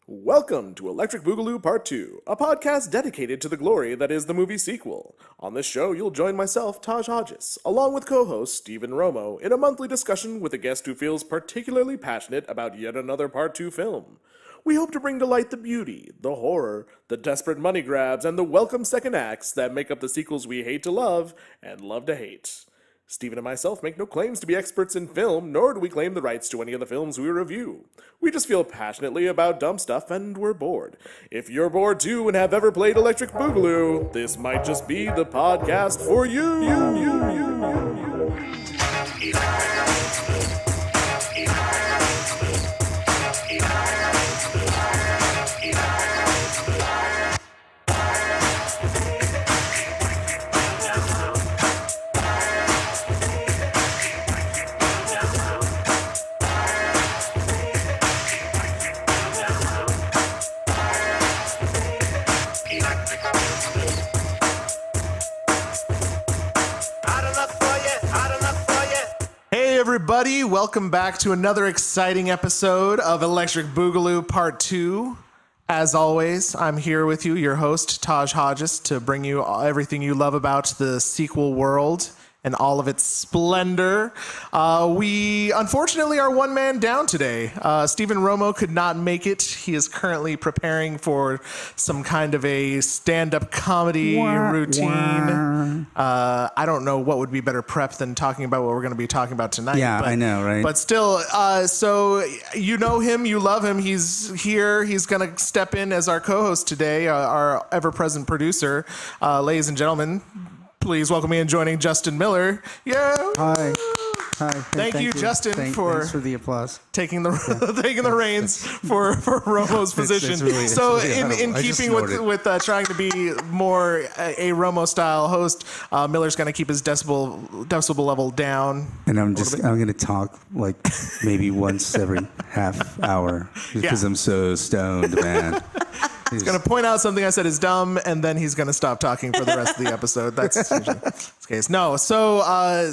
Welcome to Electric Boogaloo Part 2, a podcast dedicated to the glory that is the movie sequel. On this show, you'll join myself, Taj Hodges, along with co-host Stephen Romo, in a monthly discussion with a guest who feels particularly passionate about yet another Part 2 film. We hope to bring to light the beauty, the horror, the desperate money grabs, and the welcome second acts that make up the sequels we hate to love and love to hate. Stephen and myself make no claims to be experts in film, nor do we claim the rights to any of the films we review. We just feel passionately about dumb stuff and we're bored. If you're bored too and have ever played Electric Boogaloo, this might just be the podcast for you. Everybody, welcome back to another exciting episode of Electric Boogaloo Part 2. As always, I'm here with you, your host, Taj Hodges, to bring you everything you love about the sequel world and all of its splendor. We, unfortunately, are one man down today. Stephen Romo could not make it. He is currently preparing for some kind of a stand-up comedy routine. I don't know what would be better prep than talking about what we're going to be talking about tonight. Yeah, I know, right? But still, so you know him, you love him. He's here. He's going to step in as our co-host today, our ever-present producer. Ladies and gentlemen, please welcome me in joining Justin Miller. Yeah. Hi. Thank you, Justin, thanks for the applause. Taking the taking the reins for Romo's position. In keeping with trying to be more a Romo style host, Miller's going to keep his decibel level down. And I'm going to talk like maybe once every half hour because I'm so stoned, man. He's going to point out something I said is dumb, and then he's going to stop talking for the rest of the episode. That's usually the case. No, so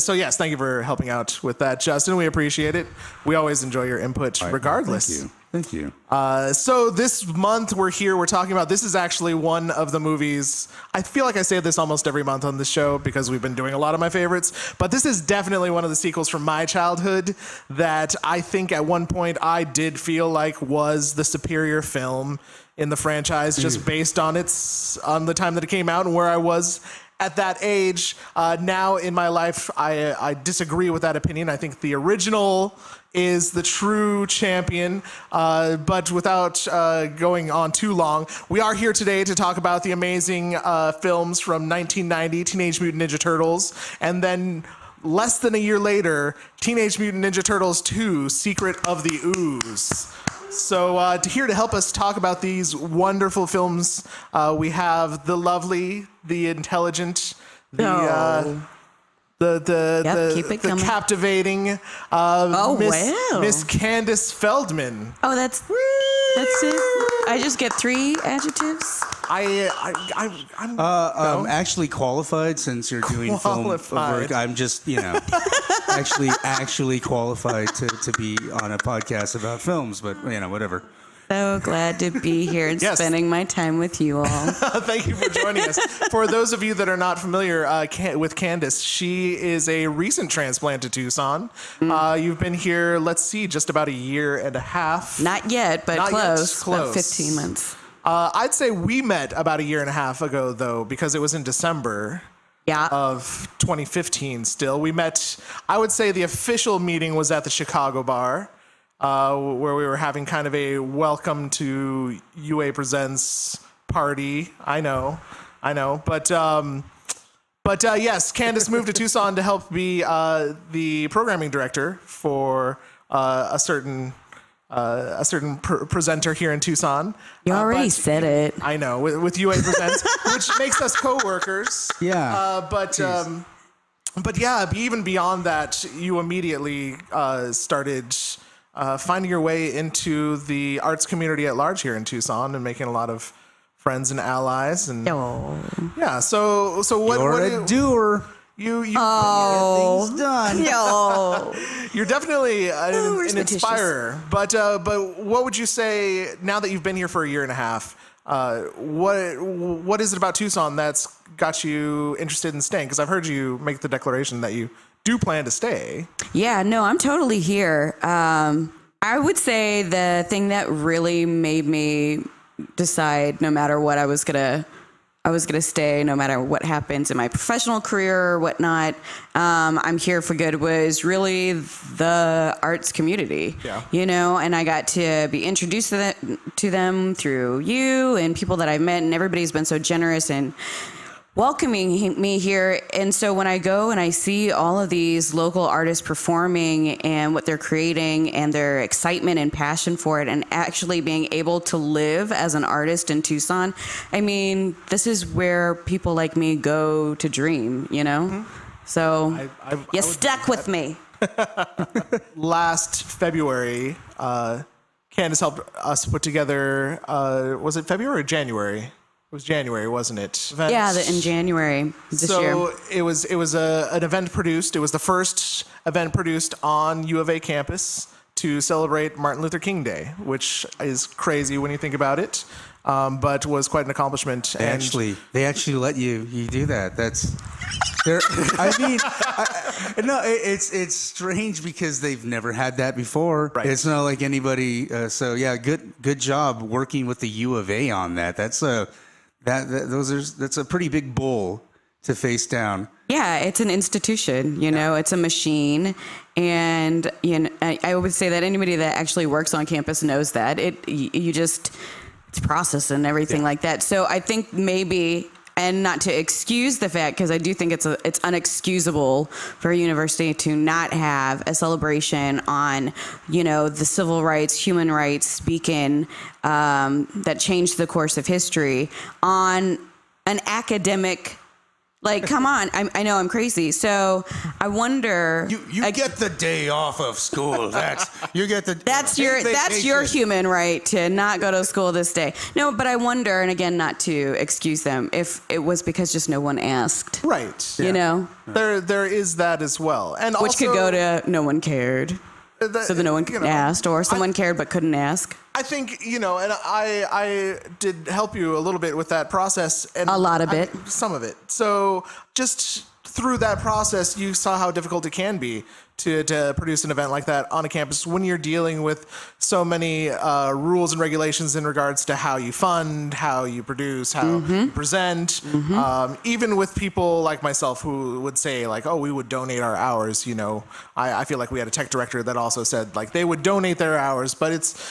yes, thank you for helping out with that, Justin. We appreciate it. We always enjoy your input, regardless. Thank you. So this month we're talking about, this is actually one of the movies, I feel like I say this almost every month on the show because we've been doing a lot of my favorites, but this is definitely one of the sequels from my childhood that I think at one point I did feel like was the superior film in the franchise, just based on the time that it came out and where I was at that age. Now in my life, I disagree with that opinion. I think the original is the true champion, but without going on too long, we are here today to talk about the amazing films from 1990, Teenage Mutant Ninja Turtles, and then less than a year later, Teenage Mutant Ninja Turtles 2, Secret of the Ooze. So here to help us talk about these wonderful films, we have the lovely, the intelligent, the captivating Miss Candace Feldman. Oh, that's it. I just get 3 adjectives. I'm actually qualified since you're doing film work. I'm just, actually qualified to be on a podcast about films, but whatever. So glad to be here and spending my time with you all. Thank you for joining us. For those of you that are not familiar with Candace, she is a recent transplant to Tucson. You've been here, just about a year and a half. Not yet, but close. About 15 months. I'd say we met about a year and a half ago, though, because it was in December of 2015 still. We met, I would say the official meeting was at the Chicago bar, where we were having kind of a welcome to UA Presents party. I know. But yes, Candace moved to Tucson to help be the programming director for a certain presenter here in Tucson. You already said it. I know, with UA Presents, which makes us co-workers. Yeah. But even beyond that, you immediately started finding your way into the arts community at large here in Tucson and making a lot of friends and allies. And yeah, so what? You're a doer. You Things done. No. You're definitely where's an my tissues? inspirer. But what would you say now that you've been here for a year and a half? What is it about Tucson that's got you interested in staying? Because I've heard you make the declaration that you do plan to stay. Yeah, no, I'm totally here. I would say the thing that really made me decide no matter what I was gonna stay no matter what happens in my professional career or whatnot. I'm here for good was really the arts community, and I got to be introduced to them through you and people that I've met, and everybody's been so generous and welcoming me here. And so when I go and I see all of these local artists performing and what they're creating and their excitement and passion for it and actually being able to live as an artist in Tucson, I mean, this is where people like me go to dream, Mm-hmm. So you stuck with me. Last February, Candace helped us put together, was it February or January? It was January, wasn't it? Event. Yeah, in January this year. So it was an event produced. It was the first event produced on U of A campus to celebrate Martin Luther King Day, which is crazy when you think about it, but was quite an accomplishment. They actually let you do that. It's strange because they've never had that before. Right. It's not like anybody. So yeah, good job working with the U of A on that. That's a pretty big bull to face down. Yeah, it's an institution, it's a machine. And, I would say that anybody that actually works on campus knows that. It's process and everything like that. So I think maybe, and not to excuse the fact, because I do think it's unexcusable for a university to not have a celebration on, the civil rights, human rights speaking that changed the course of history on an academic. Like, come on! I know I'm crazy. So I wonder. You get the day off of school. That's your human right to not go to school this day. No, but I wonder, and again, not to excuse them, if it was because just no one asked. Right. There is that as well, and which also, could go to no one cared. So that no one asked, or someone cared but couldn't ask. I think, and I did help you a little bit with that process. And a lot of it. Some of it. So just through that process, you saw how difficult it can be to produce an event like that on a campus when you're dealing with so many rules and regulations in regards to how you fund, how you produce, how you present. Even with people like myself who would say like, oh, we would donate our hours. I feel like we had a tech director that also said like they would donate their hours, but it's,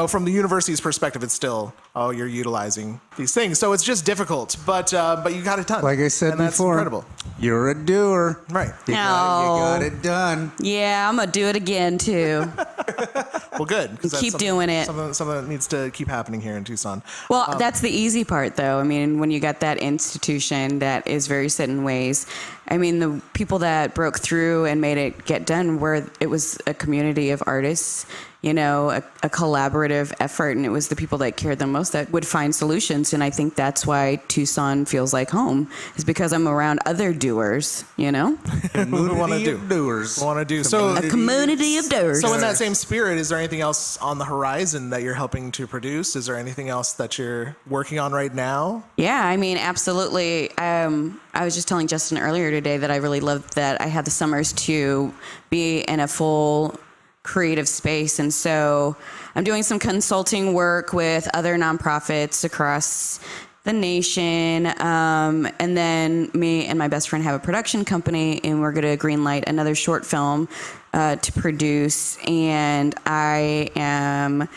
from the university's perspective, it's still, oh, you're utilizing these things. So it's just difficult, but you got it done. Like I said and before, that's incredible. You're a doer. Right. You got it done. Yeah, I'm going to do it again, too. Well, good. Keep doing it. Something that needs to keep happening here in Tucson. Well, that's the easy part, though. I mean, when you got that institution that is very set in ways, I mean, the people that broke through and made it get done it was a community of artists, a collaborative effort, and it was the people that cared the most that would find solutions. And I think that's why Tucson feels like home, is because I'm around other doers, We want to do. Doers. Want to do. A community of doers. So in that same spirit, is there anything else on the horizon that you're helping to produce? Is there anything else that you're working on right now? Yeah, I mean, absolutely. I was just telling Justin earlier today that I really loved that I had the summers to be in a full creative space. And so I'm doing some consulting work with other nonprofits across the nation. And then me and my best friend have a production company, and we're going to greenlight another short film to produce. And I am,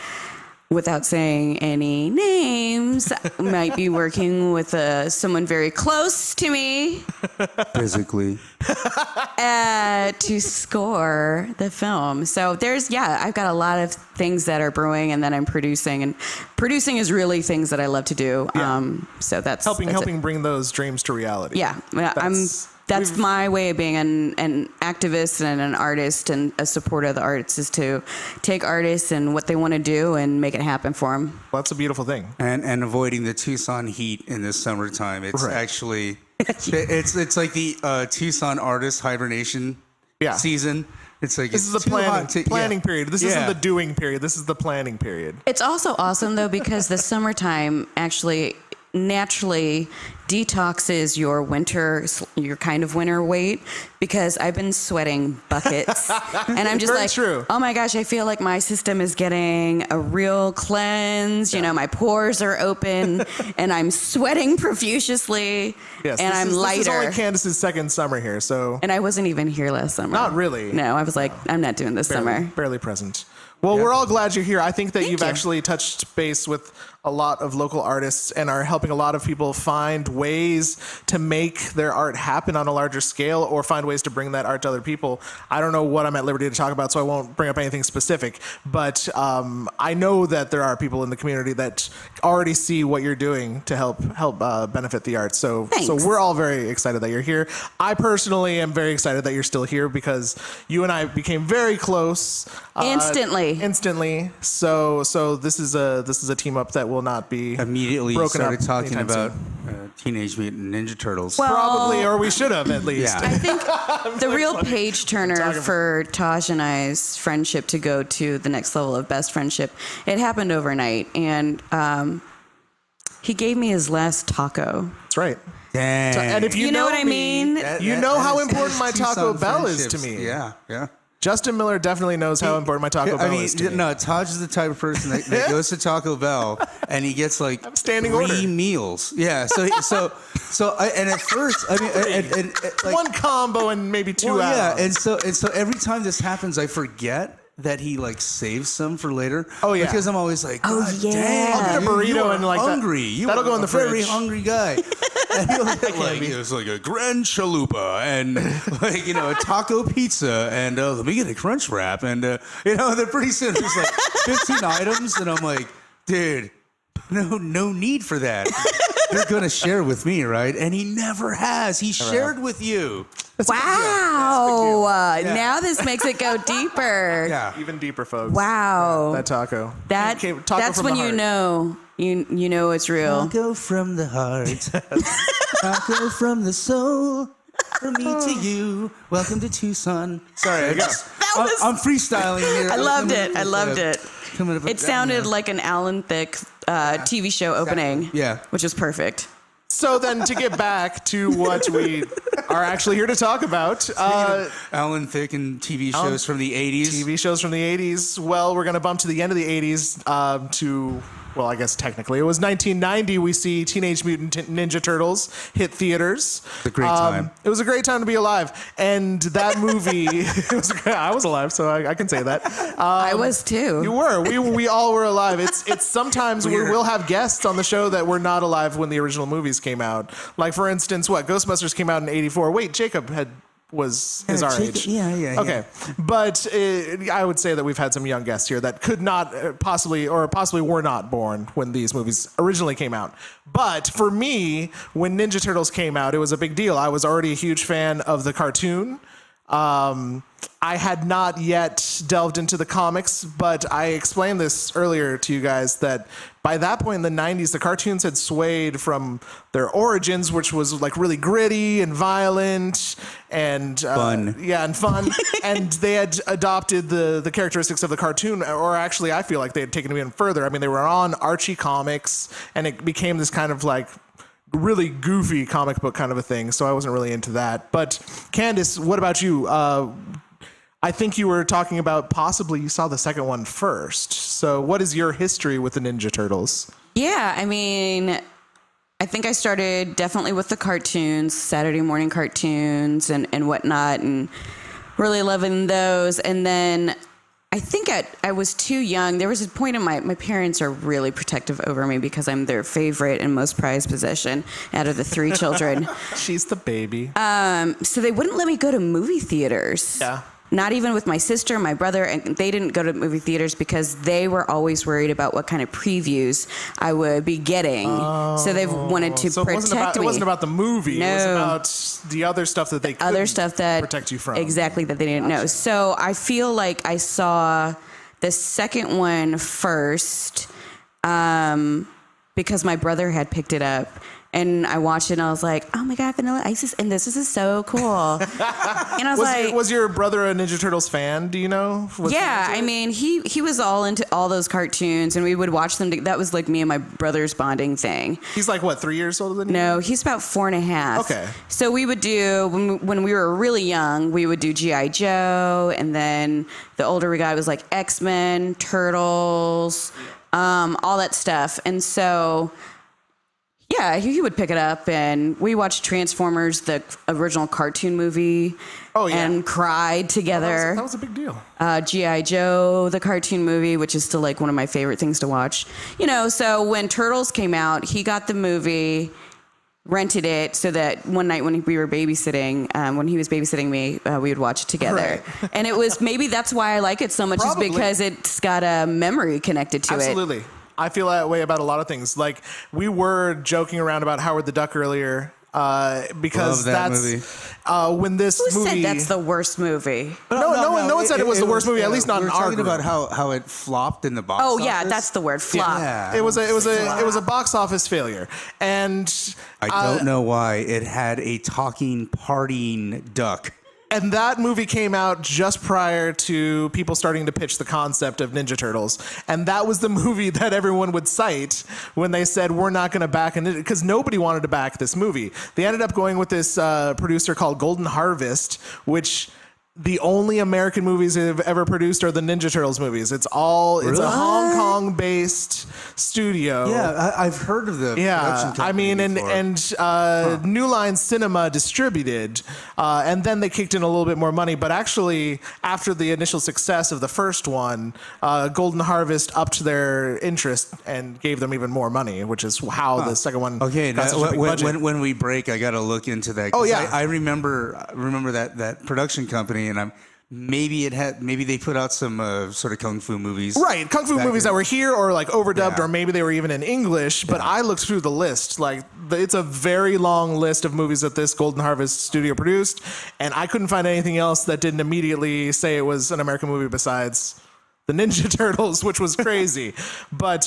without saying any names, might be working with someone very close to me. Physically. To score the film. So I've got a lot of things that are brewing and that I'm producing. And producing is really things that I love to do. Yeah. So that's helping bring those dreams to reality. Yeah. That's my way of being an activist and an artist and a supporter of the arts, is to take artists and what they want to do and make it happen for them. Well, that's a beautiful thing. And avoiding the Tucson heat in the summertime. It's actually It's like the Tucson artist hibernation season. It's like this is the planning period. This isn't the doing period. This is the planning period. It's also awesome though because the summertime actually naturally detoxes your kind of winter weight, because I've been sweating buckets and I'm just like, true. Oh my gosh, I feel like my system is getting a real cleanse. You know, my pores are open and I'm sweating profusely. Yes, and I'm lighter. This is only Candace's second summer here, so. And I wasn't even here last summer. Not really. No, I was like, I'm not doing this summer. Barely present. Well, we're all glad you're here. I think that you've you. actually touched base with a lot of local artists and are helping a lot of people find ways to make their art happen on a larger scale, or find ways to bring that art to other people. I don't know what I'm at liberty to talk about, so I won't bring up anything specific. But I know that there are people in the community that already see what you're doing to help benefit the arts. So we're all very excited that you're here. I personally am very excited that you're still here, because you and I became very close Instantly. So this is a team up that will not be immediately broken started up talking anytime about soon. Teenage Mutant Ninja Turtles. Probably, or we should have at least. Yeah. I think the real page turner for Taj and I's friendship to go to the next level of best friendship, it happened overnight, and he gave me his last taco. That's right. Dang. And if You know what I mean? Know how important my Taco Bell is to me. Yeah. Justin Miller definitely knows how important my Taco Bell is to me. No, Taj is the type of person that goes to Taco Bell and he gets like standing 3 order. meals. Yeah. So and at first, I mean, and like, one combo and maybe 2 hours. Yeah, and so every time this happens, I forget that he like saves some for later. Oh yeah, because I'm always like, yeah. dang, I'll get a burrito you are and like hungry. that'll go in the very fridge. hungry guy. And he'll get like it's like a grand chalupa and like a taco pizza and let me get a crunch wrap and then pretty soon there's like 15 items and I'm like, dude, no need for that. You're gonna share with me, right? And he never has. He shared with you. Wow. Now this makes it go deeper. Yeah. Even deeper, folks. Wow. That taco. That's from when the you heart. know. You know it's real. Taco from the heart. Taco from the soul. From me to you. Welcome to Tucson. Sorry, I'm freestyling here. I loved it. It sounded like like an Alan Thicke TV show opening. Yeah. Which is perfect. So then, to get back to what we are actually here to talk about, Alan Thicke and TV shows from the 80s. TV shows from the 80s. Well, we're going to bump to the end of the 80s to, well, I guess technically it was 1990. We see Teenage Mutant Ninja Turtles hit theaters. It's a great time. It was a great time to be alive, and that movie. I was alive, so I can say that. I was too. You were. We all were alive. It's sometimes we'll have guests on the show that were not alive when the original movies came out. Like for instance, Ghostbusters came out in '84. Wait, Jacob is our age. Yeah. Okay, but I would say that we've had some young guests here that could not possibly were not born when these movies originally came out. But for me, when Ninja Turtles came out, it was a big deal. I was already a huge fan of the cartoon. I had not yet delved into the comics, but I explained this earlier to you guys that by that point in the 90s, the cartoons had swayed from their origins, which was like really gritty and violent and fun. Yeah, and fun. And they had adopted the characteristics of the cartoon, or actually I feel like they had taken it even further. I mean, they were on Archie Comics, and it became this kind of like really goofy comic book kind of a thing, so I wasn't really into that. But Candace, what about you? I think you were talking about possibly you saw the second one first. So what is your history with the Ninja Turtles? Yeah, I mean, I think I started definitely with the cartoons, Saturday morning cartoons and whatnot, and really loving those. And then I think I was too young. There was a point in my parents are really protective over me because I'm their favorite and most prized possession out of the 3 children. She's the baby. So they wouldn't let me go to movie theaters. Yeah. Not even with my sister, my brother, and they didn't go to movie theaters because they were always worried about what kind of previews I would be getting. So they wanted to protect me. It wasn't about the movie. No. It was about the other stuff that they couldn't protect you from. Exactly, that they didn't know. So I feel like I saw the second one first because my brother had picked it up. And I watched it and I was like, oh my God, Vanilla Ice and this is so cool. And I was was your brother a Ninja Turtles fan? Do you know? I mean, he was all into all those cartoons and we would watch them. That was like me and my brother's bonding thing. He's like, what, 3 years older than you? No, he's about 4.5. Okay. So we would do, when we were really young, we would do G.I. Joe. And then the older we got, it was like X-Men, Turtles, all that stuff. And so... yeah, he would pick it up, and we watched Transformers, the original cartoon movie, and cried together. That was a big deal. G.I. Joe, the cartoon movie, which is still like one of my favorite things to watch. You know, so when Turtles came out, he got the movie, rented it, so that one night when we were babysitting, when he was babysitting me, we would watch it together. Right. And it was, maybe that's why I like it so much, Probably. is because it's got a memory connected to it. Absolutely. I feel that way about a lot of things. Like, we were joking around about Howard the Duck earlier, because movie. When this Who movie... said that's the worst movie? No one said it was the worst movie, at least not in our talking group. about how it flopped in the box office. Yeah, that's the word, flop. Yeah. It was a box office failure. And I don't know why it had a talking, partying duck. And that movie came out just prior to people starting to pitch the concept of Ninja Turtles. And that was the movie that everyone would cite when they said, we're not going to back it, because nobody wanted to back this movie. They ended up going with this producer called Golden Harvest, which... the only American movies they've ever produced are the Ninja Turtles movies. It's a Hong Kong-based studio. Yeah, I've heard of the production company I mean, and New Line Cinema distributed, and then they kicked in a little bit more money. But actually, after the initial success of the first one, Golden Harvest upped their interest and gave them even more money, which is how the second one got such a big budget. When we break, I got to look into that. Oh, yeah. I remember that production company. And maybe they put out some sort of kung fu movies. Right, kung fu movies that were here or like overdubbed, or maybe they were even in English. But I looked through the list. Like, it's a very long list of movies that this Golden Harvest studio produced, and I couldn't find anything else that didn't immediately say it was an American movie besides the Ninja Turtles, which was crazy. But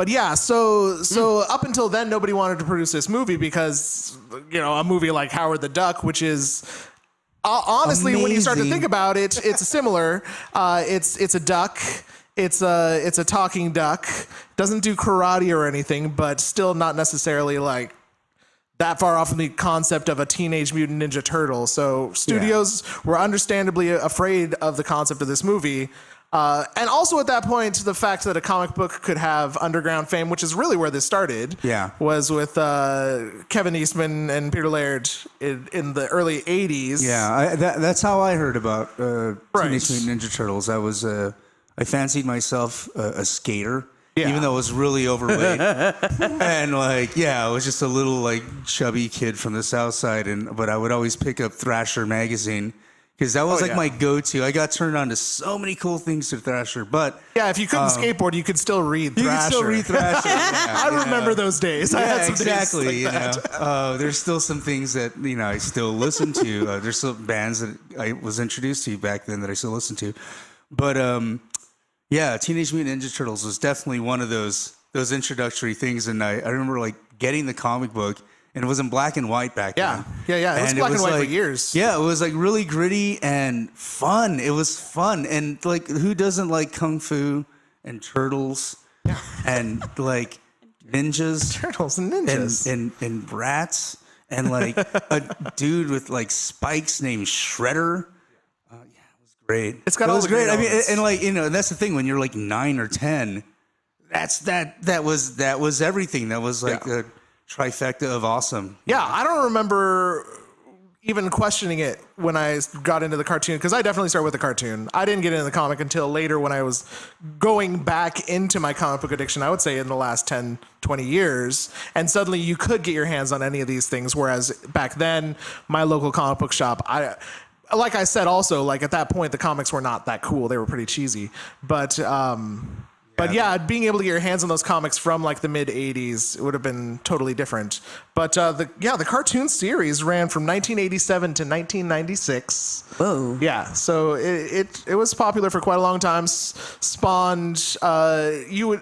yeah, so up until then, nobody wanted to produce this movie because, you know, a movie like Howard the Duck, which is... honestly, amazing. When you start to think about it, it's similar. It's a duck. It's a talking duck. Doesn't do karate or anything, but still not necessarily like that far off from the concept of a Teenage Mutant Ninja Turtle. So studios were understandably afraid of the concept of this movie. And also at that point, the fact that a comic book could have underground fame, which is really where this started, was with Kevin Eastman and Peter Laird in the early 80s. Yeah, that's how I heard about Teenage Mutant Ninja Turtles. I fancied myself a skater, even though I was really overweight. And I was just a little like chubby kid from the South Side, but I would always pick up Thrasher magazine. Because that was my go-to. I got turned on to so many cool things to Thrasher, but... yeah, if you couldn't skateboard, you could still read Thrasher. You could still read Thrasher. I remember those days. I had some exactly. days like that. There's still some things that, I still listen to. There's still bands that I was introduced to back then that I still listen to. But, Teenage Mutant Ninja Turtles was definitely one of those introductory things. And I remember, getting the comic book... and it was in black and white back then. Yeah. It was black and white for years. Yeah, it was really gritty and fun. It was fun. And who doesn't like kung fu and turtles and ninjas? Turtles and ninjas. And rats and a dude with spikes named Shredder. It was great. It's got all the great. I mean, elements. and that's the thing when you're 9 or 10. That was everything. That was a trifecta of awesome. Yeah, I don't remember even questioning it when I got into the cartoon, because I definitely started with the cartoon. I didn't get into the comic until later when I was going back into my comic book addiction, I would say in the last 10, 20 years. And suddenly you could get your hands on any of these things, whereas back then, my local comic book shop, like I said also, at that point, the comics were not that cool. They were pretty cheesy. But... But yeah, being able to get your hands on those comics from like the mid '80s, it would have been totally different. But the cartoon series ran from 1987 to 1996. Whoa. Yeah, so it was popular for quite a long time. Spawned. You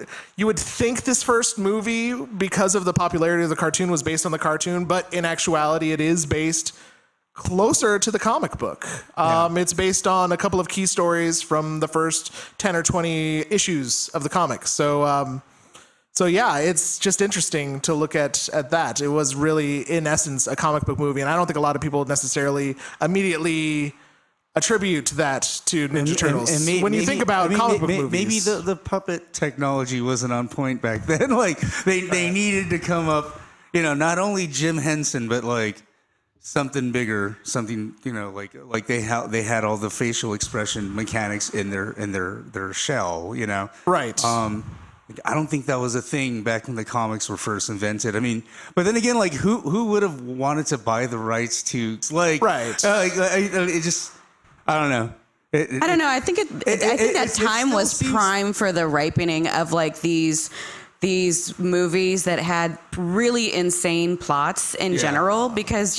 would think this first movie, because of the popularity of the cartoon, was based on the cartoon, but in actuality, it is based closer to the comic book. It's based on a couple of key stories from the first 10 or 20 issues of the comic. So yeah, it's just interesting to look at that. It was really, in essence, a comic book movie, and I don't think a lot of people necessarily immediately attribute that to Ninja Turtles. When you think about comic book movies. Maybe the puppet technology wasn't on point back then. Like, they needed to come up, not only Jim Henson, but like, something bigger, something like they had all the facial expression mechanics in their shell, Right. I don't think that was a thing back when the comics were first invented. I mean, but then again, like who would have wanted to buy the rights to right? It just, I don't know. I don't know. I think that time was prime for the ripening of like these movies that had really insane plots in general, because,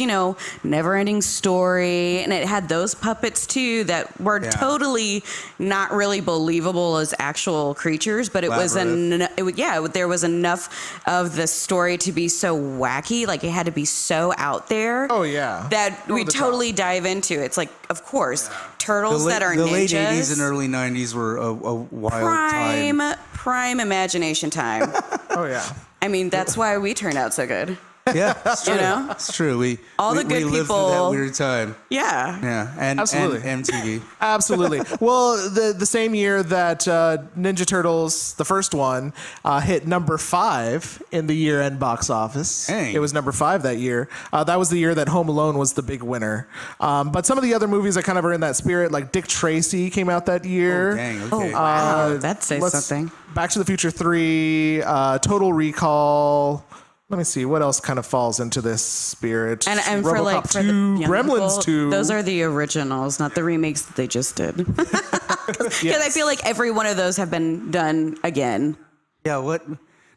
never ending story. And it had those puppets too that were totally not really believable as actual creatures, but there was enough of the story to be so wacky. Like, it had to be so out there. Oh yeah. That we totally dive into. It's like, of course, turtles that are the ninjas. The late 80s and early 90s were a wild time. Prime imagination time. Oh yeah. I mean, that's why we turned out so good. Yeah, it's true. It's true. We the good lived people. through that weird time. Yeah. Yeah, and Absolutely. and MTV. Absolutely. Well, the same year that Ninja Turtles, the first one, hit number 5 in the year-end box office. Dang. It was number 5 that year. That was the year that Home Alone was the big winner. But some of the other movies that kind of are in that spirit, like Dick Tracy came out that year. Oh, dang. Okay. Oh, wow. That says something. Back to the Future 3, Total Recall. Let me see what else kind of falls into this spirit. And RoboCop for 2, the young Gremlins people, 2. those are the originals, not the remakes that they just did. Because I feel like every one of those have been done again. Yeah. What?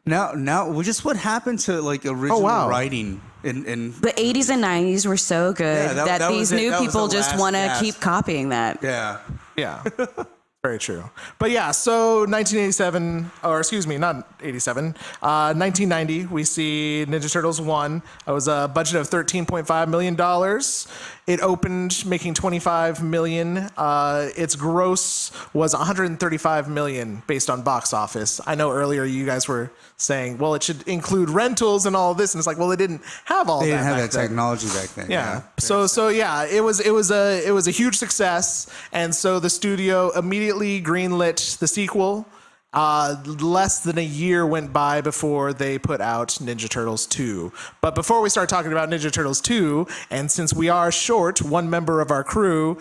Now, just what happened to like original writing in The 80s and 90s were so good that these new people just want to keep copying that. Yeah. Yeah. Very true. But yeah, so 1987, or excuse me, not 87, 1990, we see Ninja Turtles 1. It was a budget of $13.5 million. It opened making $25 million. Its gross was $135 million based on box office. I know earlier you guys were saying, well, it should include rentals and all of this. And it's like, well, they didn't have all that. They didn't have back that then. technology back then. Yeah. So yeah, it was a huge success, and so the studio immediately greenlit the sequel. Less than a year went by before they put out Ninja Turtles 2. But before we start talking about Ninja Turtles 2, and since we are short one member of our crew,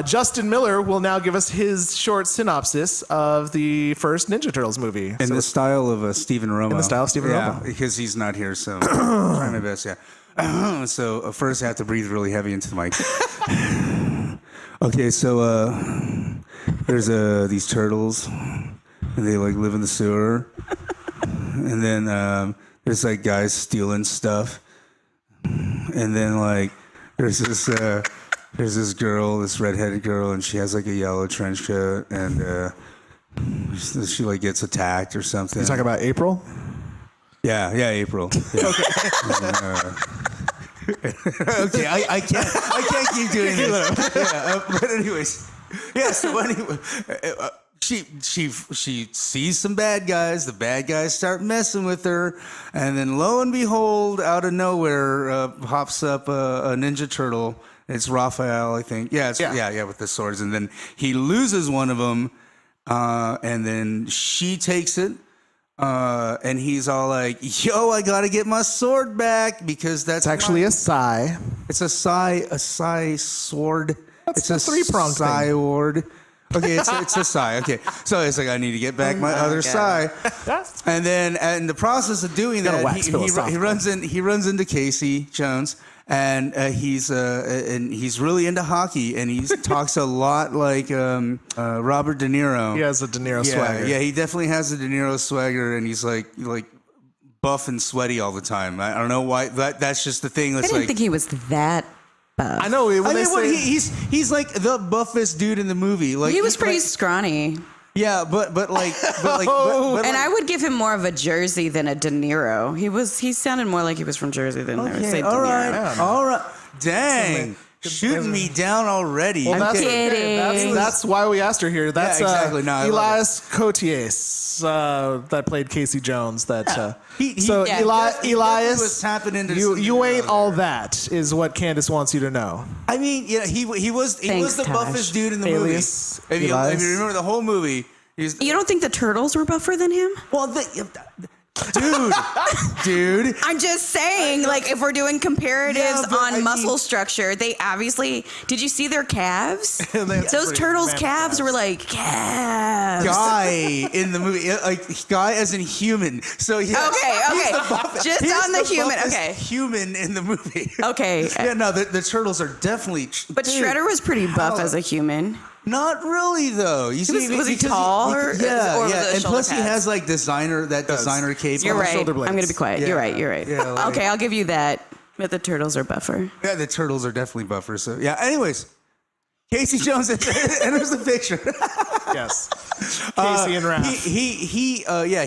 Justin Miller will now give us his short synopsis of the first Ninja Turtles movie. In the style of Stephen Romo. In the style of Stephen Romo. Yeah, because he's not here, so I'm trying my best, yeah. So first I have to breathe really heavy into the mic. Okay, so there's these turtles, and they like live in the sewer, and then there's like guys stealing stuff, and then like there's this girl, this redheaded girl, and she has like a yellow trench coat, and she like gets attacked or something. You talking about April? Yeah, April. Yeah. Okay, I can't keep doing this. Yeah, but anyways, yeah. So anyway, she sees some bad guys. The bad guys start messing with her, and then lo and behold, out of nowhere, pops up a Ninja Turtle. It's Raphael, I think. Yeah, with the swords, and then he loses one of them, and then she takes it. And he's all like, yo, I gotta get my sword back because that's actually a sai. It's a sai sword. It's a 3-pronged sai sword. Okay, it's a sai. Okay, so it's like I need to get back my other sai. And then in the process of doing that, he runs into Casey Jones, and he's really into hockey, and he talks a lot like Robert De Niro. He has a De Niro swagger. Yeah, he definitely has a De Niro swagger, and he's like buff and sweaty all the time. I don't know why. That's just the thing. I That's didn't think he was that buff. I know. He's like the buffest dude in the movie. Like He was pretty scrawny. Yeah, but And I would give him more of a Jersey than a De Niro. He sounded more like he was from Jersey than I would say De Niro. All right. Dang. Shooting me down already. Well, I'm kidding. that's why we asked her here. That's exactly. No, Elias Cotiers that played Casey Jones. Elias, was tapping into you ain't all that, is what Candace wants you to know. I mean, yeah, he was the buffest dude in the Alias, movie. If you remember the whole movie, You don't think the Turtles were buffer than him? well, dude. I'm just saying, like, if we're doing comparatives Yeah, but on muscle structure, they obviously. Did you see their calves? Those turtles' calves were like calves. Guy in the movie, like guy as in human. So yeah, Okay. Just on the human. Okay. Human in the movie. Okay. Yeah, no, the turtles are definitely. But Shredder was pretty buff as a human. Not really though. You see, was he tall or and the plus he shoulder has like designer cape. You're on the right. shoulder I'm blades. gonna be quiet. Yeah. You're right. Yeah, like- Okay, I'll give you that. But the turtles are buffer. Yeah, the turtles are definitely buffers. So yeah. Anyways, Casey Jones enters the picture. Yes, Casey and Raph.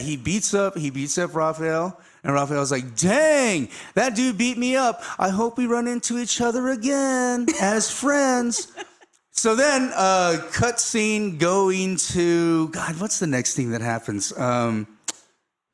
He beats up Raphael. And Raphael's like, dang, that dude beat me up. I hope we run into each other again as friends. So then, cut scene going to, God, what's the next thing that happens? Fill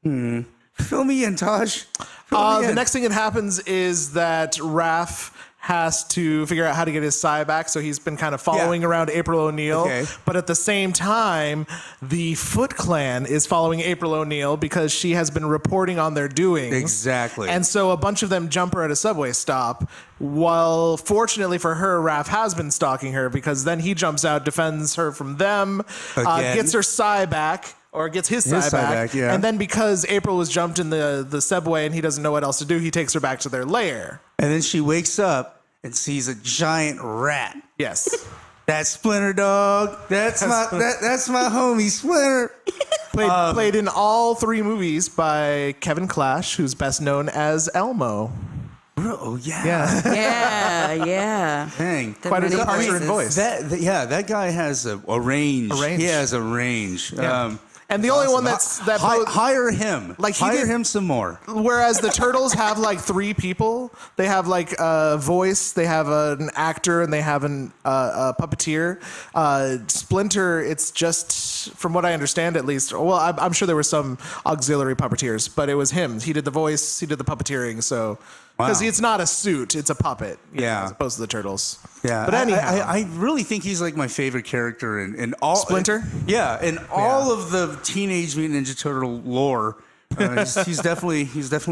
me in, Taj. The next thing that happens is that Raph has to figure out how to get his Psy back, so he's been kind of following around April O'Neil. Okay. But at the same time, the Foot Clan is following April O'Neil because she has been reporting on their doings. Exactly. And so a bunch of them jump her at a subway stop. Well, fortunately for her, Raph has been stalking her because then he jumps out, defends her from them, gets her Psy back. Or gets his Psy back. yeah. And then because April was jumped in the subway and he doesn't know what else to do, he takes her back to their lair. And then she wakes up and sees a giant rat. Yes. That Splinter dog. That's my homie Splinter. Played in all 3 movies by Kevin Clash, who's best known as Elmo. Oh yeah. Yeah. Dang. Quite a departure in voice. That guy has a range. He has a range. Yeah. And the only one hire him. Like hire him some more. Whereas the Turtles have like 3 people. They have like a voice, they have an actor, and they have a puppeteer. Splinter, it's just, from what I understand at least, well, I'm sure there were some auxiliary puppeteers, but it was him. He did the voice, he did the puppeteering, so... Because it's not a suit, it's a puppet. As opposed to the Turtles. Yeah. But anyhow. I really think he's like my favorite character in all... Splinter? In all of the Teenage Mutant Ninja Turtle lore. He's definitely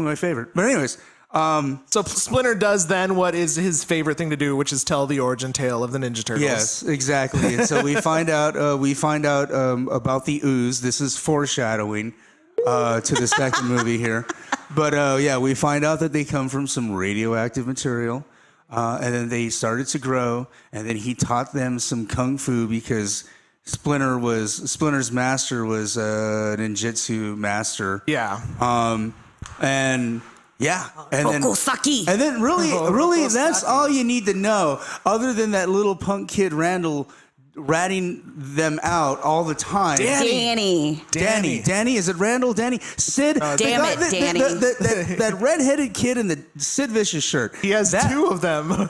my favorite. But anyways... So Splinter does then what is his favorite thing to do, which is tell the origin tale of the Ninja Turtles. Yes, exactly. And so we find out about the Ooze. This is foreshadowing to the second movie here. But we find out that they come from some radioactive material, and then they started to grow, and then he taught them some kung fu because Splinter's master was a ninjutsu master. Yeah. And Rokosaki. And then really, that's all you need to know, other than that little punk kid Randall ratting them out all the time. Danny. Is it Randall? Danny? Sid. Damn it, Danny. That redheaded kid in the Sid Vicious shirt. He has 2 of them.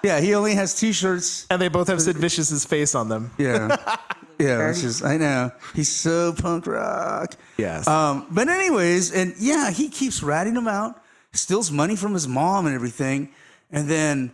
Yeah, he only has 2 shirts. And they both have Sid Vicious's face on them. Yeah. Yeah, which is, I know. He's so punk rock. Yes. But anyways, and yeah, he keeps ratting them out, steals money from his mom and everything, and then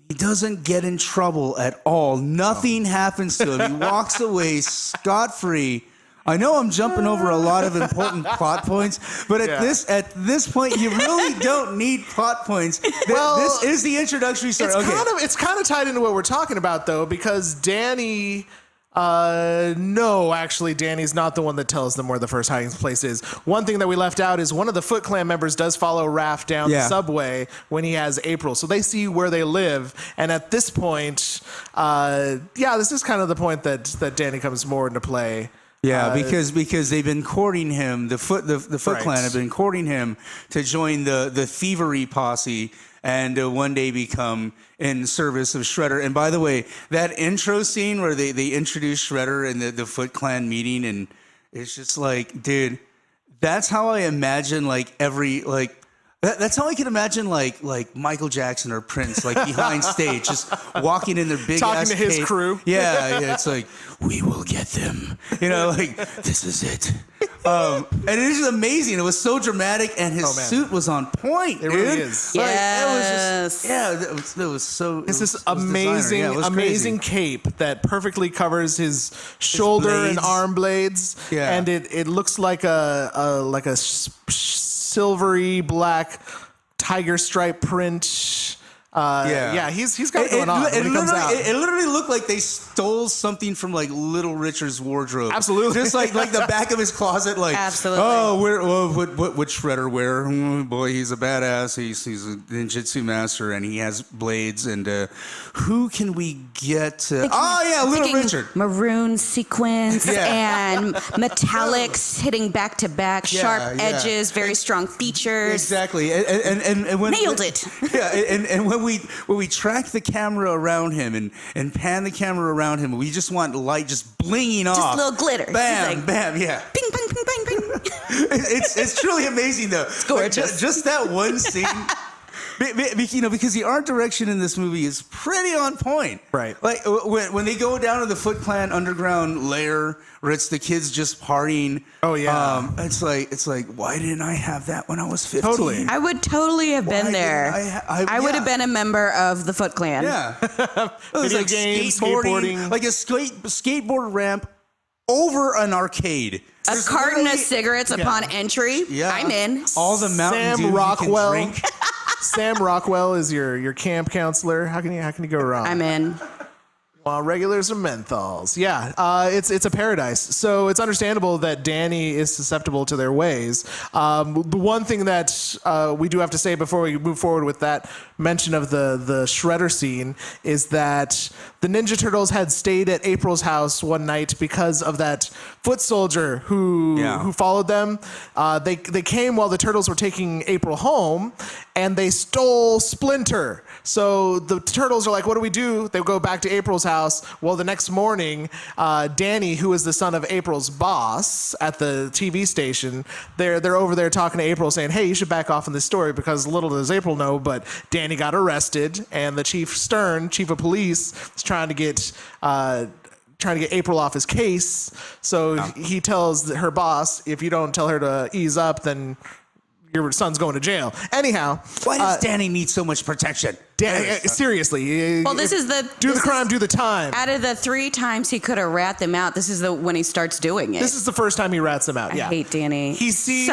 he doesn't get in trouble at all. Nothing happens to him. He walks away scot-free. I know I'm jumping over a lot of important plot points, but at this point, you really don't need plot points. This is the introductory story. It's kind of tied into what we're talking about, though, because Danny No, actually, Danny's not the one that tells them where the first hiding place is. One thing that we left out is one of the Foot Clan members does follow Raph down the subway when he has April. So they see where they live. And at this point, this is kind of the point that Danny comes more into play. Yeah, because they've been courting him. The Foot Clan have been courting him to join the thievery posse and one day become in service of Shredder. And by the way, that intro scene where they introduce Shredder in the Foot Clan meeting, and it's just like, dude, that's how I imagine that's how I can imagine like Michael Jackson or Prince behind stage, just walking in their big talking ass to his cape. crew. Yeah, it's like, we will get them. This is it. And it is amazing. It was so dramatic, and his suit was on point. It really is. Yes. It was so. It's this amazing cape that perfectly covers his shoulder and arm blades. Yeah. And it looks like a silvery black tiger stripe print. He's got it going on. It literally looked like they stole something from Little Richard's wardrobe. Absolutely, just like the back of his closet. Absolutely. What would Shredder wear? Boy, he's a badass. He's a ninjutsu master, and he has blades. And who can we get? Little Richard. Maroon sequins and metallics hitting back to back, sharp edges, very strong features. Exactly, and when nailed it. Yeah, and when we track the camera around him and pan the camera around him, we just want light just blinging off. Just a little glitter. Bam, bam, yeah. Ping, ping, ping, ping, ping. It's truly amazing, though. It's gorgeous. Just that one scene. Because the art direction in this movie is pretty on point. Right. Like when they go down to the Foot Clan underground lair where it's the kids just partying. Oh yeah. It's like why didn't I have that when I was 15? Totally. I would totally have been there. I would have been a member of the Foot Clan. Yeah. It was Video games, skateboarding. like a skateboard ramp over an arcade. A carton of cigarettes upon entry. Yeah. I'm in. All the Mountain Dew Rockwell. you can drink. Sam Rockwell is your camp counselor. How can you go wrong? I'm in. Regulars or menthols. Yeah, it's a paradise. So it's understandable that Danny is susceptible to their ways. The one thing that we do have to say before we move forward with that mention of the Shredder scene is that the Ninja Turtles had stayed at April's house one night because of that foot soldier who followed them. They came while the Turtles were taking April home, and they stole Splinter. So the Turtles are like, what do we do? They go back to April's house. Well, the next morning, Danny, who is the son of April's boss at the TV station, they're over there talking to April saying, hey, you should back off on this story because little does April know, but Danny got arrested, and the chief of police, is trying to get April off his case. So he tells her boss, if you don't tell her to ease up, then your son's going to jail. Anyhow. Why does Danny need so much protection? Seriously. Well, this is do the crime, do the time. Out of the 3 times he could have rat them out, this is when he starts doing it. This is the first time he rats them out. I hate Danny. He sees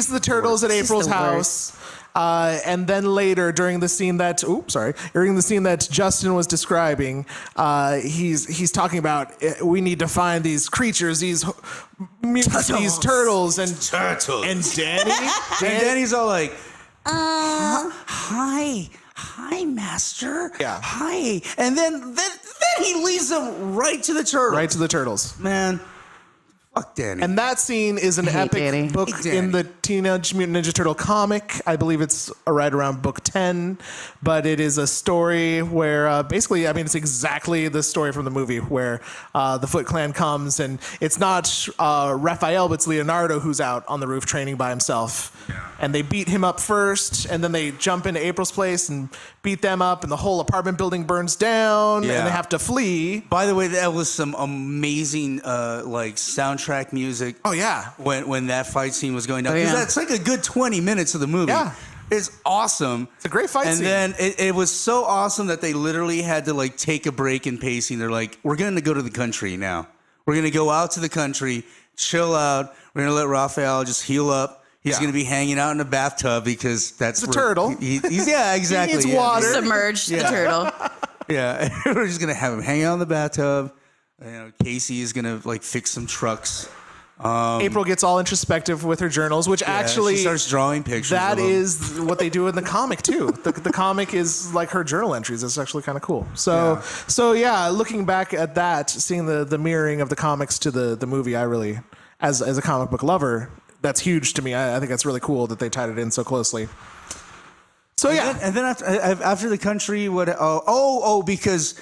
the Turtles at April's house. And then later, during the scene that Justin was describing, he's talking about we need to find these creatures, these turtles, and Danny's all like, hi, master, hi, and then he leads them right to the turtles, man. Fuck Danny. And that scene is an epic book in the Teenage Mutant Ninja Turtle comic. I believe it's right around book 10. But it is a story where basically, it's exactly the story from the movie where the Foot Clan comes, and it's not Raphael, but it's Leonardo who's out on the roof training by himself. Yeah. And they beat him up first, and then they jump into April's place and beat them up, and the whole apartment building burns down, and they have to flee. By the way, that was some amazing soundtrack music. Oh yeah, when that fight scene was going down, because that's like a good 20 minutes of the movie. Yeah, it's awesome. It's a great fight scene. And then it was so awesome that they literally had to take a break in pacing. They're like, we're going to go to the country now. We're going to go out to the country, chill out. We're going to let Raphael just heal up. He's going to be hanging out in a bathtub because that's a turtle. He's exactly. He needs water. Submerged the turtle. Yeah, we're just going to have him hang out in the bathtub. Casey is gonna like fix some trucks. April gets all introspective with her journals, which actually she starts drawing pictures. That of them. is what they do in the comic too. The comic is like her journal entries. It's actually kind of cool. So looking back at that, seeing the mirroring of the comics to the movie, I really, as a comic book lover, that's huge to me. I think that's really cool that they tied it in so closely. So and then after the country, what? Because.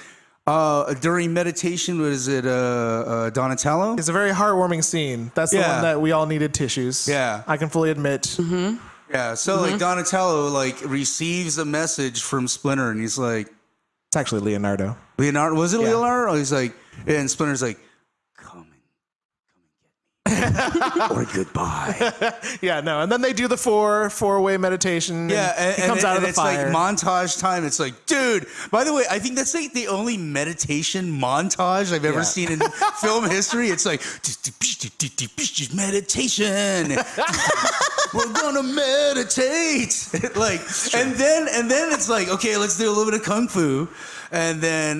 During meditation, was it Donatello? It's a very heartwarming scene. That's the one that we all needed tissues. Yeah. I can fully admit. Mm-hmm. Yeah, so like Donatello like receives a message from Splinter, and he's like, It's actually Leonardo. was it Leonardo? He's like, and Splinter's like, come and get me, or goodbye. Yeah, no, and then they do the four-way meditation. Yeah, and he comes out of the it's fire. like montage time. It's like, dude. By the way, I think that's like the only meditation montage I've ever seen in film history. It's like meditation. We're gonna meditate. Like, and then it's like, okay, let's do a little bit of kung fu, and then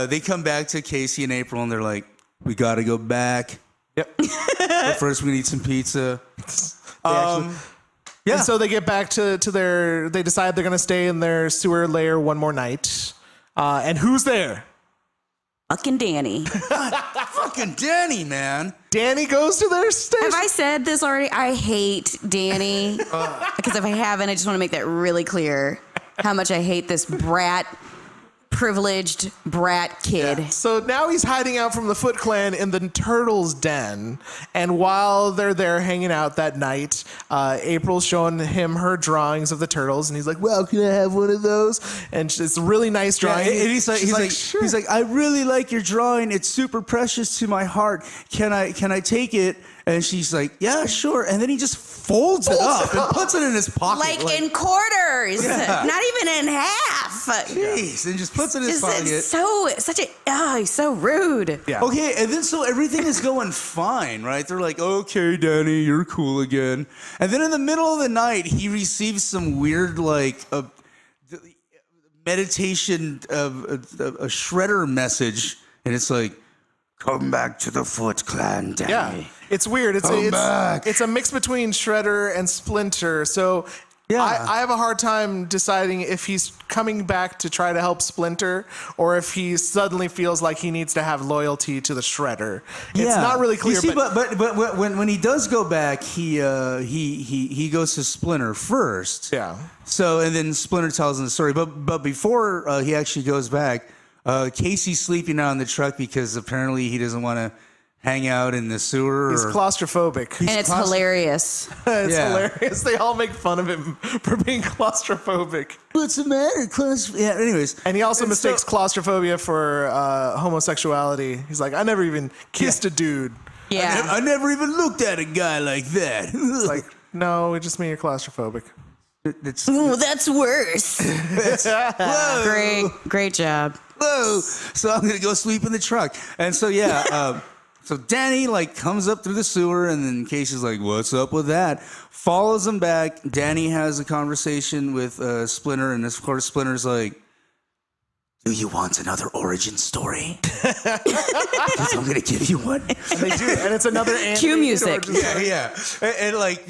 they come back to Casey and April, and they're like, we gotta go back. Yep. But first, we're gonna eat some pizza. And so they get back to their. They decide they're going to stay in their sewer lair one more night. And who's there? Fucking Danny. Fucking Danny, man. Danny goes to their station. Have I said this already? I hate Danny. Because if I haven't, I just want to make that really clear how much I hate this privileged brat kid. So now he's hiding out from the Foot Clan in the Turtles' den. And while they're there hanging out that night, April's showing him her drawings of the Turtles. And he's like, well, can I have one of those? And it's a really nice drawing. Yeah, and he's like, I really like your drawing. It's super precious to my heart. Can I take it? And she's like, yeah, sure. And then he just folds it up and puts it in his pocket. Like in quarters. Not even in half. Jeez, and just puts it in his pocket. He's so rude. Yeah. Okay, and then so everything is going fine, right? They're like, okay, Danny, you're cool again. And then in the middle of the night, he receives some weird, like, meditation, a shredder message. And it's like, come back to the Foot Clan, Danny. Yeah, it's weird. It's a mix between Shredder and Splinter. So I have a hard time deciding if he's coming back to try to help Splinter or if he suddenly feels like he needs to have loyalty to the Shredder. It's not really clear. You see, but when he does go back, he goes to Splinter first. Yeah. So and then Splinter tells him the story. But before he actually goes back. Casey's sleeping out in the truck because apparently he doesn't want to hang out in the sewer. He's claustrophobic. And it's hilarious. It's hilarious. They all make fun of him for being claustrophobic. What's the matter? Yeah, anyways. And he also mistakes claustrophobia for homosexuality. He's like, I never even kissed a dude. Yeah. I never even looked at a guy like that. It's like, no, it just means you're claustrophobic. Ooh, that's worse. Great job. Whoa! So I'm gonna go sleep in the truck, and so so Danny like comes up through the sewer, and then Casey's like, "What's up with that?" Follows him back. Danny has a conversation with Splinter, and of course Splinter's like, "Do you want another origin story?" I'm gonna give you one. And they do, and it's another cue music. Yeah, and like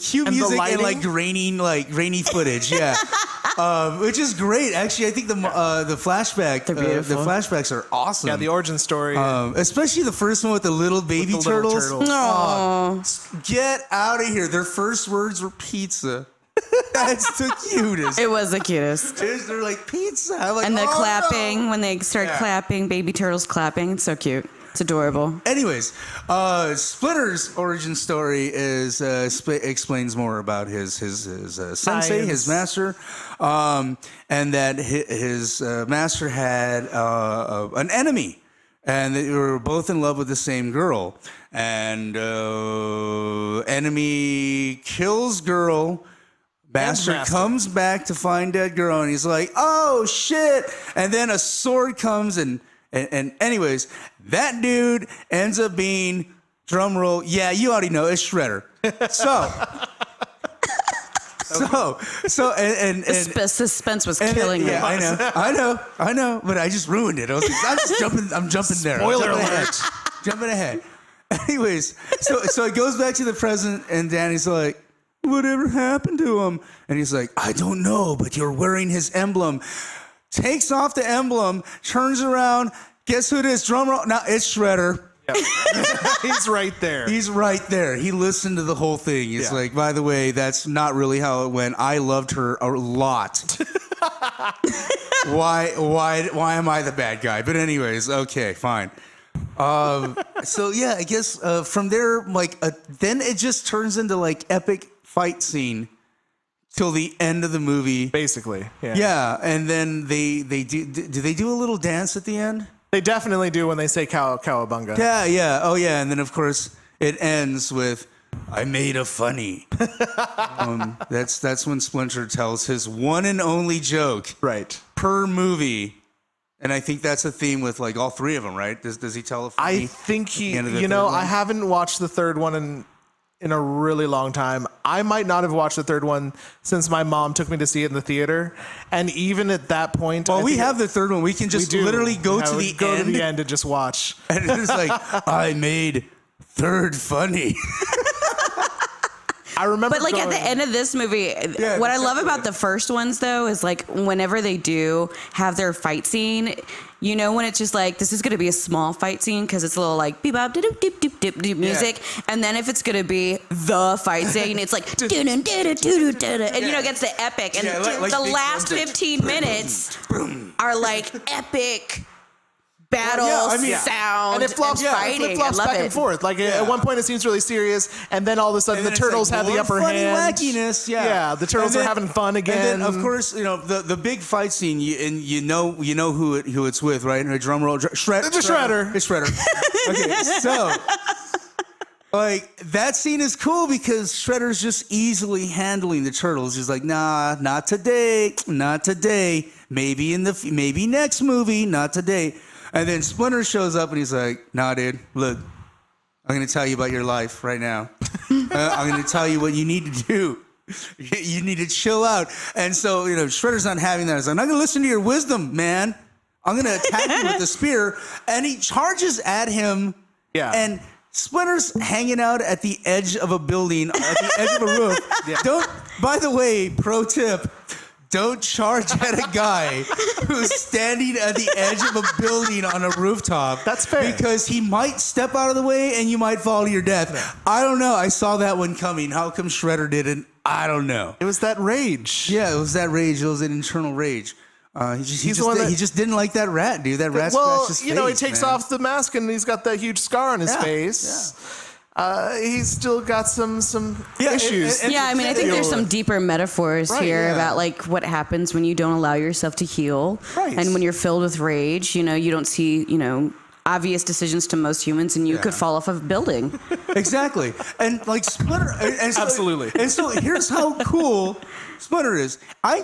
cue And music and like grainy footage. Yeah. Which is great. Actually, I think the flashbacks are awesome. Yeah, the origin story. Especially the first one with the little baby turtles. No. Get out of here. Their first words were pizza. That's the cutest. It was the cutest. They're like pizza. I'm like, And the oh, clapping, no. when they start clapping, baby turtles clapping. It's so cute. It's adorable. Anyways, Splinter's origin story explains more about his sensei, his master, and that his master had an enemy, and they were both in love with the same girl, and enemy kills girl. Master comes back to find that girl, and he's like, "Oh shit!" And then a sword comes and anyways, that dude ends up being, drum roll, yeah, you already know, it's Shredder. So, And The suspense was killing me. yeah, I know, but I just ruined it. I was like, I'm jumping there. Spoiler alert. Jumping ahead. Anyways, so it goes back to the present, and Danny's like, whatever happened to him? And he's like, I don't know, but you're wearing his emblem. Takes off the emblem, turns around, guess who it is? Drum roll. No, it's Shredder. Yep. He's right there. He's right there. He listened to the whole thing. He's like, by the way, that's not really how it went. I loved her a lot. Why am I the bad guy? But anyways, okay, fine. So yeah, I guess from there, then it just turns into like epic fight scene till the end of the movie. Basically, yeah. Yeah, and then they do they do a little dance at the end? They definitely do when they say Cowabunga. Yeah. Oh yeah, and then of course it ends with I made a funny. That's when Splinter tells his one and only joke. Right. Per movie. And I think that's a theme with like all three of them, right? Does he tell a funny? I think he, at the end of the third one? I haven't watched the third one in a really long time. I might not have watched the third one since my mom took me to see it in the theater. And even at that point, well, we have the third one. We can just literally go to the end and just watch. And it's like, I made third funny. I remember. But like at the end of this movie, what I love about the first ones though is like whenever they do have their fight scene, you know when it's just like this is going to be a small fight scene because it's a little like beep bop dip dip dip dip music, and then if it's going to be the fight scene, it's like and you know it gets the epic, and the last 15 minutes are like epic. Battles, sound, and it flops, fighting. Flip-flops back and forth. Like at one point, it seems really serious, and then all of a sudden, the turtles have the upper hand. Wackiness, the turtles are having fun again. And then, of course, you know the big fight scene, you know who it's with, right? A drum roll, Shredder. It's Shredder. Okay, so like that scene is cool because Shredder's just easily handling the turtles. He's like, nah, not today, not today. Maybe next movie, not today. And then Splinter shows up and he's like, nah, dude, look, I'm going to tell you about your life right now. I'm going to tell you what you need to do. You need to chill out. And so, Shredder's not having that. He's like, I'm not going to listen to your wisdom, man. I'm going to attack you with the spear. And he charges at him. Yeah. And Splinter's hanging out at the edge of a building, at the edge of a roof. By the way, pro tip, don't charge at a guy who's standing at the edge of a building on a rooftop. That's fair. Because he might step out of the way and you might fall to your death. Yeah. I don't know. I saw that one coming. How come Shredder didn't? I don't know. It was that rage. Yeah, it was that rage. It was an internal rage. He just didn't like that rat, dude. That rat scratched his face. He takes off the mask and he's got that huge scar on his face. Yeah. He's still got some issues. I mean, I think there's some deeper metaphors here about like what happens when you don't allow yourself to heal, and when you're filled with rage. You don't see obvious decisions to most humans, and you could fall off of a building. Exactly, and like Splinter, absolutely. And so here's how cool Splinter is. I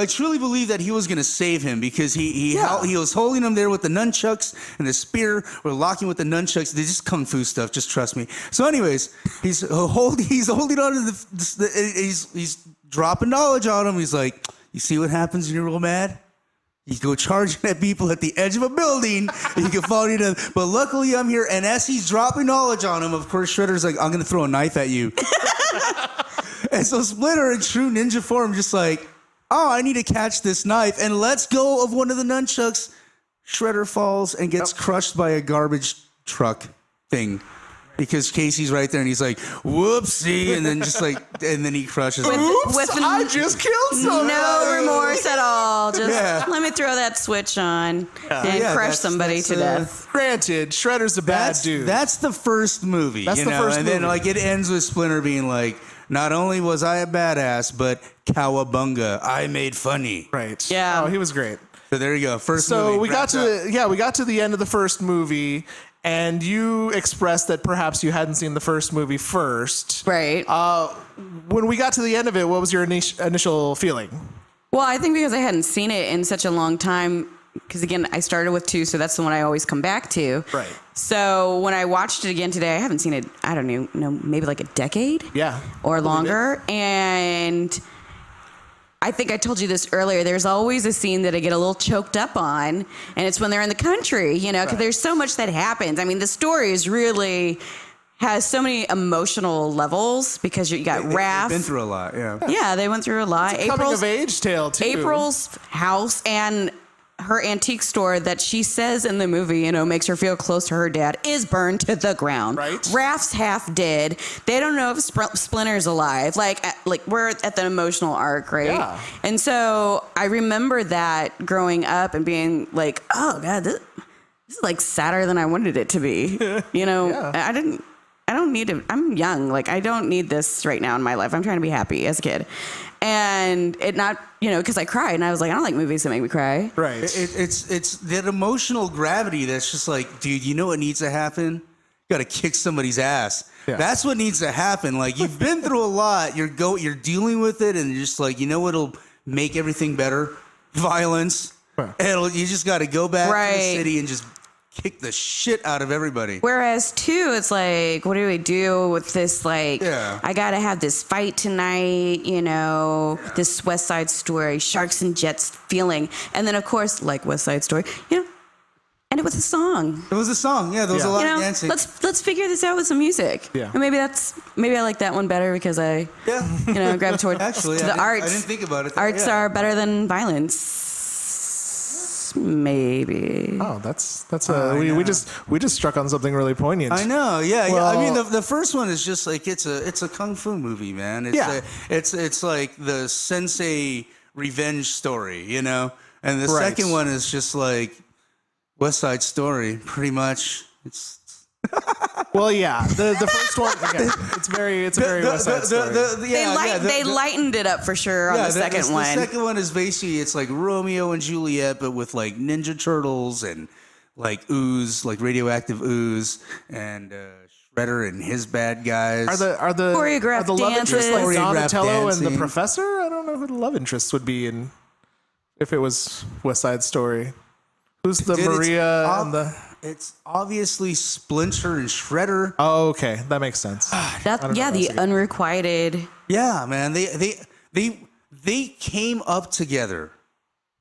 truly believe that he was going to save him because he was holding him there with the nunchucks and the spear, or locking with the nunchucks. They just kung fu stuff. Just trust me. So, anyways, he's holding on to he's dropping knowledge on him. He's like, you see what happens when you're real mad? You go charging at people at the edge of a building, and you can fall to death. But luckily, I'm here. And as he's dropping knowledge on him, of course, Shredder's like, I'm going to throw a knife at you. And so Splinter, in true ninja form, just like, oh, I need to catch this knife, and lets go of one of the nunchucks. Shredder falls and gets crushed by a garbage truck thing. Because Casey's right there, and he's like, whoopsie, and then he crushes him. I just killed someone. No remorse at all. Just let me throw that switch on and crush somebody to death. Granted, Shredder's a bad dude. That's the first movie. That's the first movie. And then it ends with Splinter being like, not only was I a badass, but Cowabunga, I made funny. Right. Yeah. Oh, he was great. So there you go. First movie. So we got to the end of the first movie, and you expressed that perhaps you hadn't seen the first movie first. Right. When we got to the end of it, what was your initial feeling? Well, I think because I hadn't seen it in such a long time, because again, I started with 2, so that's the one I always come back to. Right. So when I watched it again today, I haven't seen it, I don't know, maybe like a decade? Yeah. Or longer. And I think I told you this earlier. There's always a scene that I get a little choked up on, and it's when they're in the country, you know, because there's so much that happens. I mean, the story is really has so many emotional levels because you got Raph. They've been through a lot, yeah. Yeah, they went through a lot. It's a coming of age tale too. April's house and her antique store that she says in the movie, you know, makes her feel close to her dad, is burned to the ground. Right. Raph's half dead. They don't know if Splinter's alive. Like we're at the emotional arc, right? Yeah. And so I remember that growing up and being like, oh God, this is like sadder than I wanted it to be. You know, I don't need to, I'm young. Like, I don't need this right now in my life. I'm trying to be happy as a kid. And it not, you know, because I cried and I was like, I don't like movies that make me cry. Right. It's that emotional gravity that's just like, dude, you know what needs to happen? You got to kick somebody's ass. Yeah. That's what needs to happen. Like, you've been through a lot. You're dealing with it, and you're just like, you know what'll make everything better? Violence. You just got to go back to the city and just kick the shit out of everybody. Whereas two, it's like, what do we do with this? Like, I gotta have this fight tonight, you know, this West Side Story, Sharks and Jets feeling, and then of course, like West Side Story, you know, and it was a song. It was a song, yeah. There was a lot of dancing. Let's figure this out with some music. Yeah. And maybe I like that one better because I, you know, gravitate toward Actually, to the arts. I didn't think about it. Arts are better than violence. Maybe. Oh, that's we just struck on something really poignant. I know, yeah. Well, I mean, the first one is just like it's a kung fu movie, man. It's like the sensei revenge story, you know. And the second one is just like West Side Story, pretty much. It's well, yeah. The first one, again, it's a very West Side Story. They lightened it up for sure on the second one. The second one is basically it's like Romeo and Juliet, but with like Ninja Turtles and like Ooze, like radioactive Ooze, and Shredder and his bad guys. Are the choreographed love interests like dances. Donatello and the Dancing. Professor? I don't know who the love interests would be in if it was West Side Story. Who's the Maria and the? It's obviously Splinter and Shredder. Oh, okay, that makes sense. The unrequited. Yeah, man. They came up together.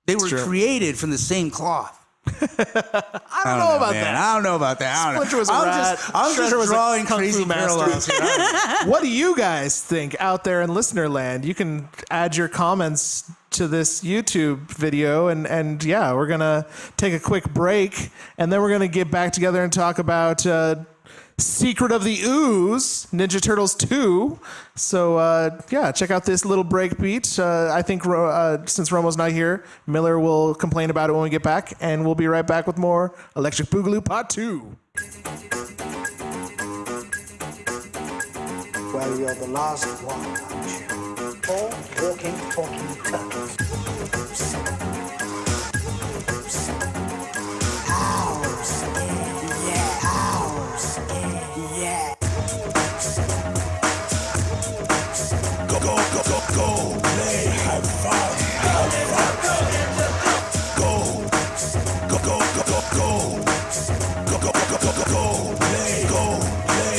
They were created from the same cloth. I don't know about that. I don't know about that. Splinter was a rat. I'm just Shredder was drawing a kung crazy fu master. parallels here. What do you guys think out there in listener land? You can add your comments to this YouTube video, and yeah, we're gonna take a quick break, and then we're gonna get back together and talk about Secret of the Ooze, Ninja Turtles 2. So check out this little break beat. I think since Romo's not here, Miller will complain about it when we get back, and we'll be right back with more Electric Boogaloo Part 2. Well, you're the last one, aren't you? All talking turtles. House, yeah, house, yeah. Go, go, go, go, go, play, have fun, have fun. Go, go, go, go, go, go. Go, go, go, go, go, go, play, go, play.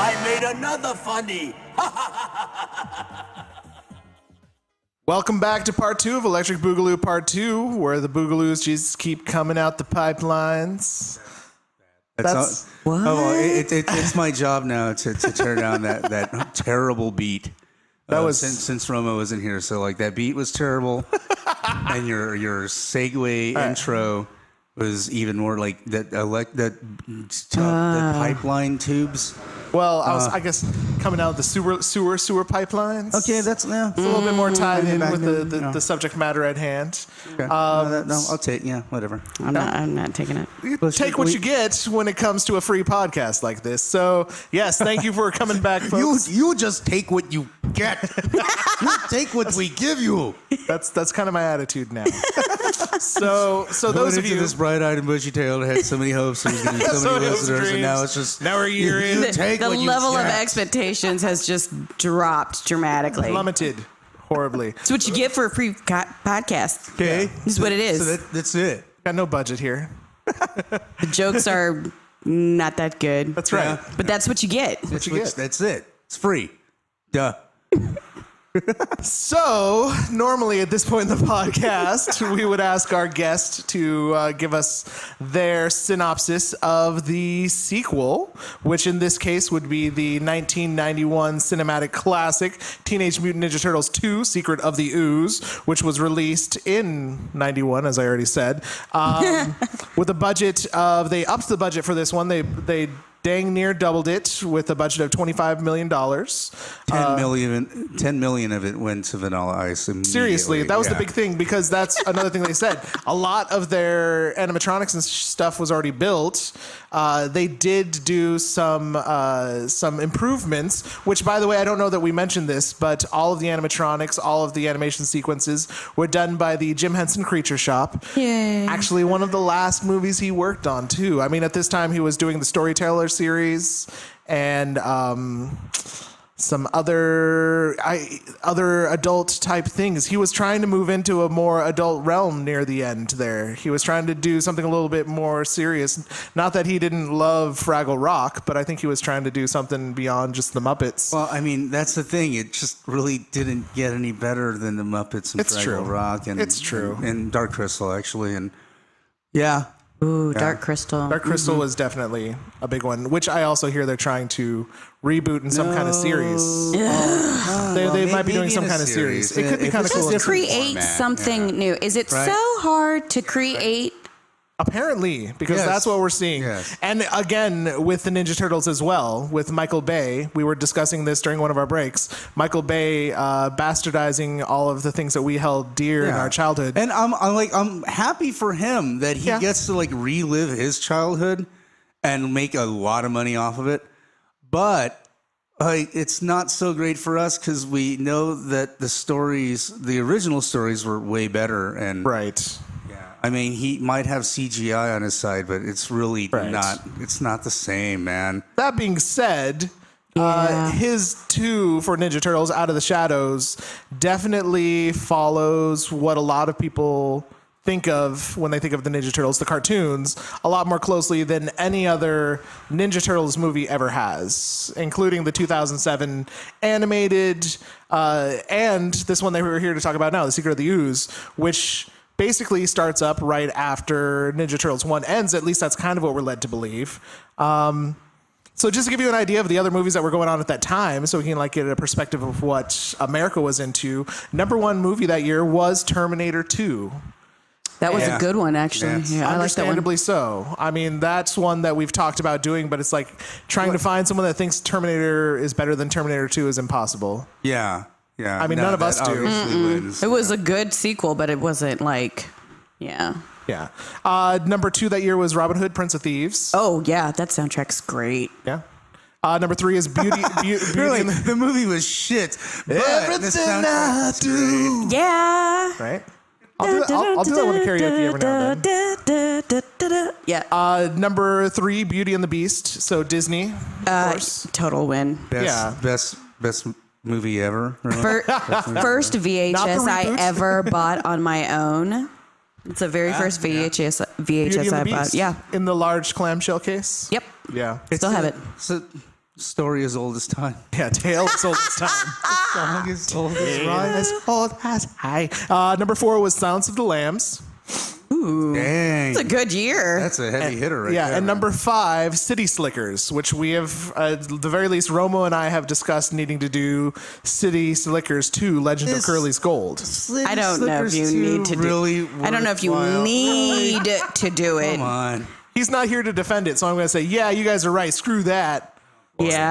I made another funny. Welcome back to part 2 of Electric Boogaloo Part 2, where the Boogaloos just keep coming out the pipelines. It's my job now to tear down that terrible beat. That was since Romo wasn't here, so like that beat was terrible, and your segue intro was even more like that. The pipeline tubes. Well, I guess coming out of the sewer pipelines. Okay, that's It's a little bit more tied in with the subject matter at hand. Okay. I'll take whatever. I'm not taking it. Take what you get when it comes to a free podcast like this. So yes, thank you for coming back, folks. You just take what you get. You take what we give you. That's kind of my attitude now. So Going those of into you this bright-eyed and bushy-tailed had so many hopes there was going to be so many listeners, and now it's just now we're a year in. take The what you level of get. expectations has just dropped dramatically. Plummeted horribly. It's what you get for a free podcast. Okay, This is what it is. So that's it. Got no budget here. The jokes are not that good. That's right. Yeah. But that's what you get. What you get. That's it. It's free. Duh. So, normally at this point in the podcast, we would ask our guest to give us their synopsis of the sequel, which in this case would be the 1991 cinematic classic Teenage Mutant Ninja Turtles 2: Secret of the Ooze, which was released in 91, as I already said. With a budget of, they upped the budget for this one. They dang near doubled it with a budget of $25 million. 10 million of it went to Vanilla Ice immediately. Seriously, that was the Yeah. big thing, because that's another thing they said. A lot of their animatronics and stuff was already built. They did do some improvements, which, by the way, I don't know that we mentioned this, but all of the animatronics, all of the animation sequences were done by the Jim Henson Creature Shop. Yay. Actually, one of the last movies he worked on, too. I mean, at this time, he was doing the Storyteller series and some other adult type things. He was trying to move into a more adult realm near the end there. He was trying to do something a little bit more serious. Not that he didn't love Fraggle Rock, but I think he was trying to do something beyond just the Muppets. Well, I mean, that's the thing. It just really didn't get any better than the Muppets and It's Fraggle true. Rock. And, It's true. And Dark Crystal, actually. And yeah. Ooh, Dark Crystal. Dark Crystal was definitely a big one, which I also hear they're trying to reboot in some kind of series. They might be doing maybe some in a kind of series. It series. could be If kind of it's cool. just Just create format, something yeah. new. Is it Right. so hard to create? Apparently, because Yes. that's what we're seeing. Yes. And again, with the Ninja Turtles as well, with Michael Bay, we were discussing this during one of our breaks. Michael Bay bastardizing all of the things that we held dear in Yeah. our childhood. And I'm happy for him that he Yeah. gets to like relive his childhood and make a lot of money off of it. But it's not so great for us because we know that the original stories were way better. And Right. I mean, he might have CGI on his side, but it's really Right. it's not the same, man. That being said, Yeah. his 2 for Ninja Turtles Out of the Shadows definitely follows what a lot of people think of when they think of the Ninja Turtles, the cartoons, a lot more closely than any other Ninja Turtles movie ever has, including the 2007 animated and this one that we were here to talk about now, The Secret of the Ooze, which basically starts up right after Ninja Turtles 1 ends. At least that's kind of what we're led to believe. So just to give you an idea of the other movies that were going on at that time, so we can like get a perspective of what America was into, number 1 movie that year was Terminator 2. That was Yeah. a good one, actually. Yes. Yeah, I like that one. Understandably so. I mean, that's one that we've talked about doing, but it's like trying to find someone that thinks Terminator is better than Terminator 2 is impossible. Yeah. I mean, none of us do. Wins. It was a good sequel, but it wasn't like, yeah. Yeah. Number 2 that year was Robin Hood, Prince of Thieves. Oh, yeah, that soundtrack's great. Yeah. Number 3 is Beauty Really, and the... the movie was shit. But the Everything I soundtrack was do. great. Yeah. Right? I'll do that one in karaoke every now and then. Yeah. Number 3, Beauty and the Beast. So Disney, of course. Total win. Best movie ever. Really. First Not VHS the I reboot. ever bought on my own. It's the very first VHS Beauty and I the bought. Beast. Yeah. In the large clamshell case. Yep. Yeah. Still have it. It's a story as old as time. Yeah, tale as old as time. Song as old as rhyme. As old as I. Number 4 was Silence of the Lambs. Dang. It's a good year. That's a heavy hitter right Yeah, there. and man. number 5, City Slickers, which we have, at the very least, Romo and I have discussed needing to do City Slickers 2, Legend of Is- Curly's Gold. I don't know if you Slickers need to 2 do really I don't know if you worthwhile. need to do it. Come on. He's not here to defend it, so I'm going to say, yeah, you guys are right. Screw that. Yeah.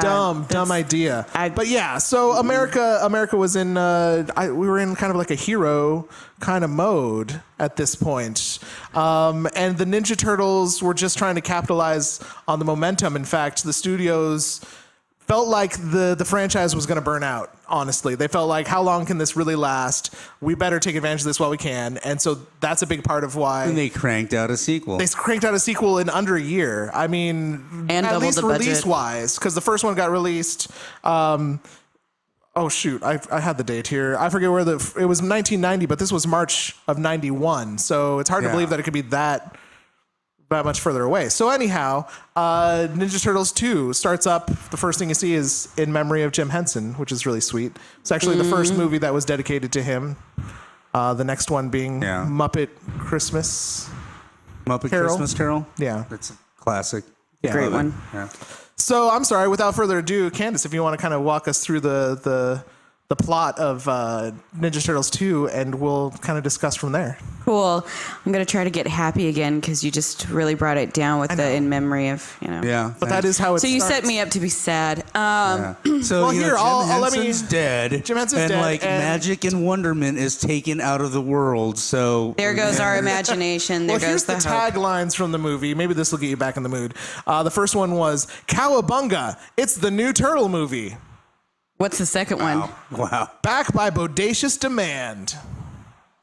Dumb idea. But yeah, so America was in, we were in kind of like a hero kind of mode at this point. And the Ninja Turtles were just trying to capitalize on the momentum. In fact, the studios felt like the franchise was going to burn out, honestly. They felt like, how long can this really last? We better take advantage of this while we can. And so that's a big part of why... And they cranked out a sequel. They cranked out a sequel in under a year. I mean, and at least the budget. release-wise, because the first one got released... oh shoot, I had the date here. I forget where it was 1990, but this was March of 91. So it's hard to believe that it could be that much further away. So anyhow, Ninja Turtles 2 starts up. The first thing you see is in memory of Jim Henson, which is really sweet. It's actually the first movie that was dedicated to him. The next one being Muppet Christmas Carol. Christmas Carol? Yeah. It's a classic. Yeah. Great one. Yeah. So I'm sorry, without further ado, Candace, if you want to kind of walk us through the plot of Ninja Turtles 2, and we'll kind of discuss from there. Cool. I'm going to try to get happy again because you just really brought it down with the in memory of, Yeah. But that is how it So you starts. set me up to be sad. So Well, you here, know, I'll let Jim me- Henson's dead. Jim Henson's and dead, like and- magic and wonderment is taken out of the world. So There goes our imagination. There Well, here's goes the the hope. taglines from the movie. Maybe this will get you back in the mood. The first one was, Cowabunga, it's the new turtle movie. What's the second one? Wow. Back by bodacious demand.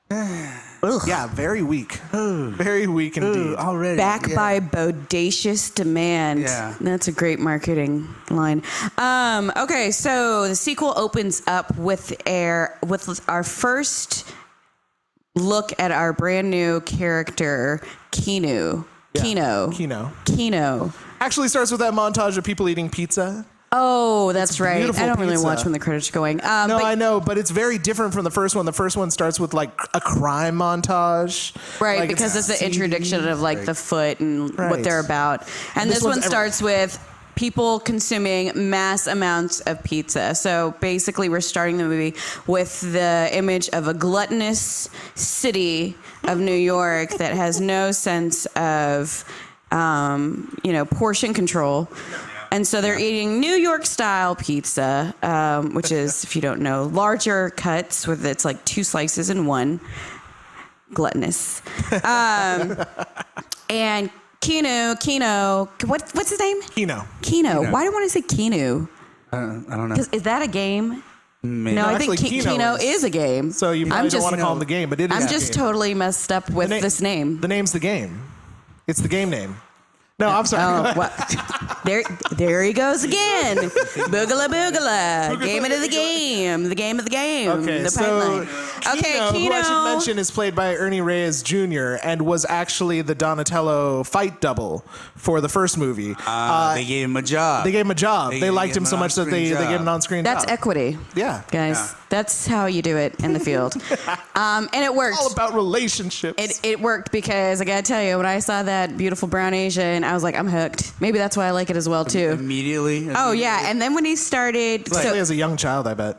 Yeah, very weak. Very weak indeed. Already. Back by bodacious demand. Yeah. That's a great marketing line. Okay, so the sequel opens up with our first look at our brand new character, Kino. Kino. Actually starts with that montage of people eating pizza. Oh, that's right. beautiful I don't really pizza. watch when the credits are going. No, but I know, but it's very different from the first one. The first one starts with like a crime montage. Right, Like, because it's the seedy. introduction of like the foot and Right. what they're about. And This this one one's starts with people consuming mass amounts of pizza. So basically we're starting the movie with the image of a gluttonous city of New York that has no sense of portion control. And so they're eating New York style pizza, which is, if you don't know, larger cuts with it's like 2 slices in one. Gluttonous. And Kino, what's his name? Kino. Why do I want to say Kino? I don't know. Is that a game? Maybe. No, I actually, think Kino Kino is. is a game. So you probably don't want to call him the game, but it is I'm the just game. totally messed up with this name. The name's the game. It's the game name. No, I'm sorry. Oh, well, there he goes again. Boogala. Game into the game. The game of the game. Okay, the so pipeline. Kino, who I should mention, is played by Ernie Reyes Jr. and was actually the Donatello fight double for the first movie. They gave him a job. They gave him a job. They liked gave him him so an much that they on-screen gave him an job. on-screen That's job. equity. Yeah. Guys, that's how you do it in the field. And it worked. All about relationships. It worked because I gotta tell you, when I saw that beautiful brown Asian, I was like, I'm hooked. Maybe that's why I like it as well too. Immediately. Oh yeah, and then when he started, Especially as a young child, I bet.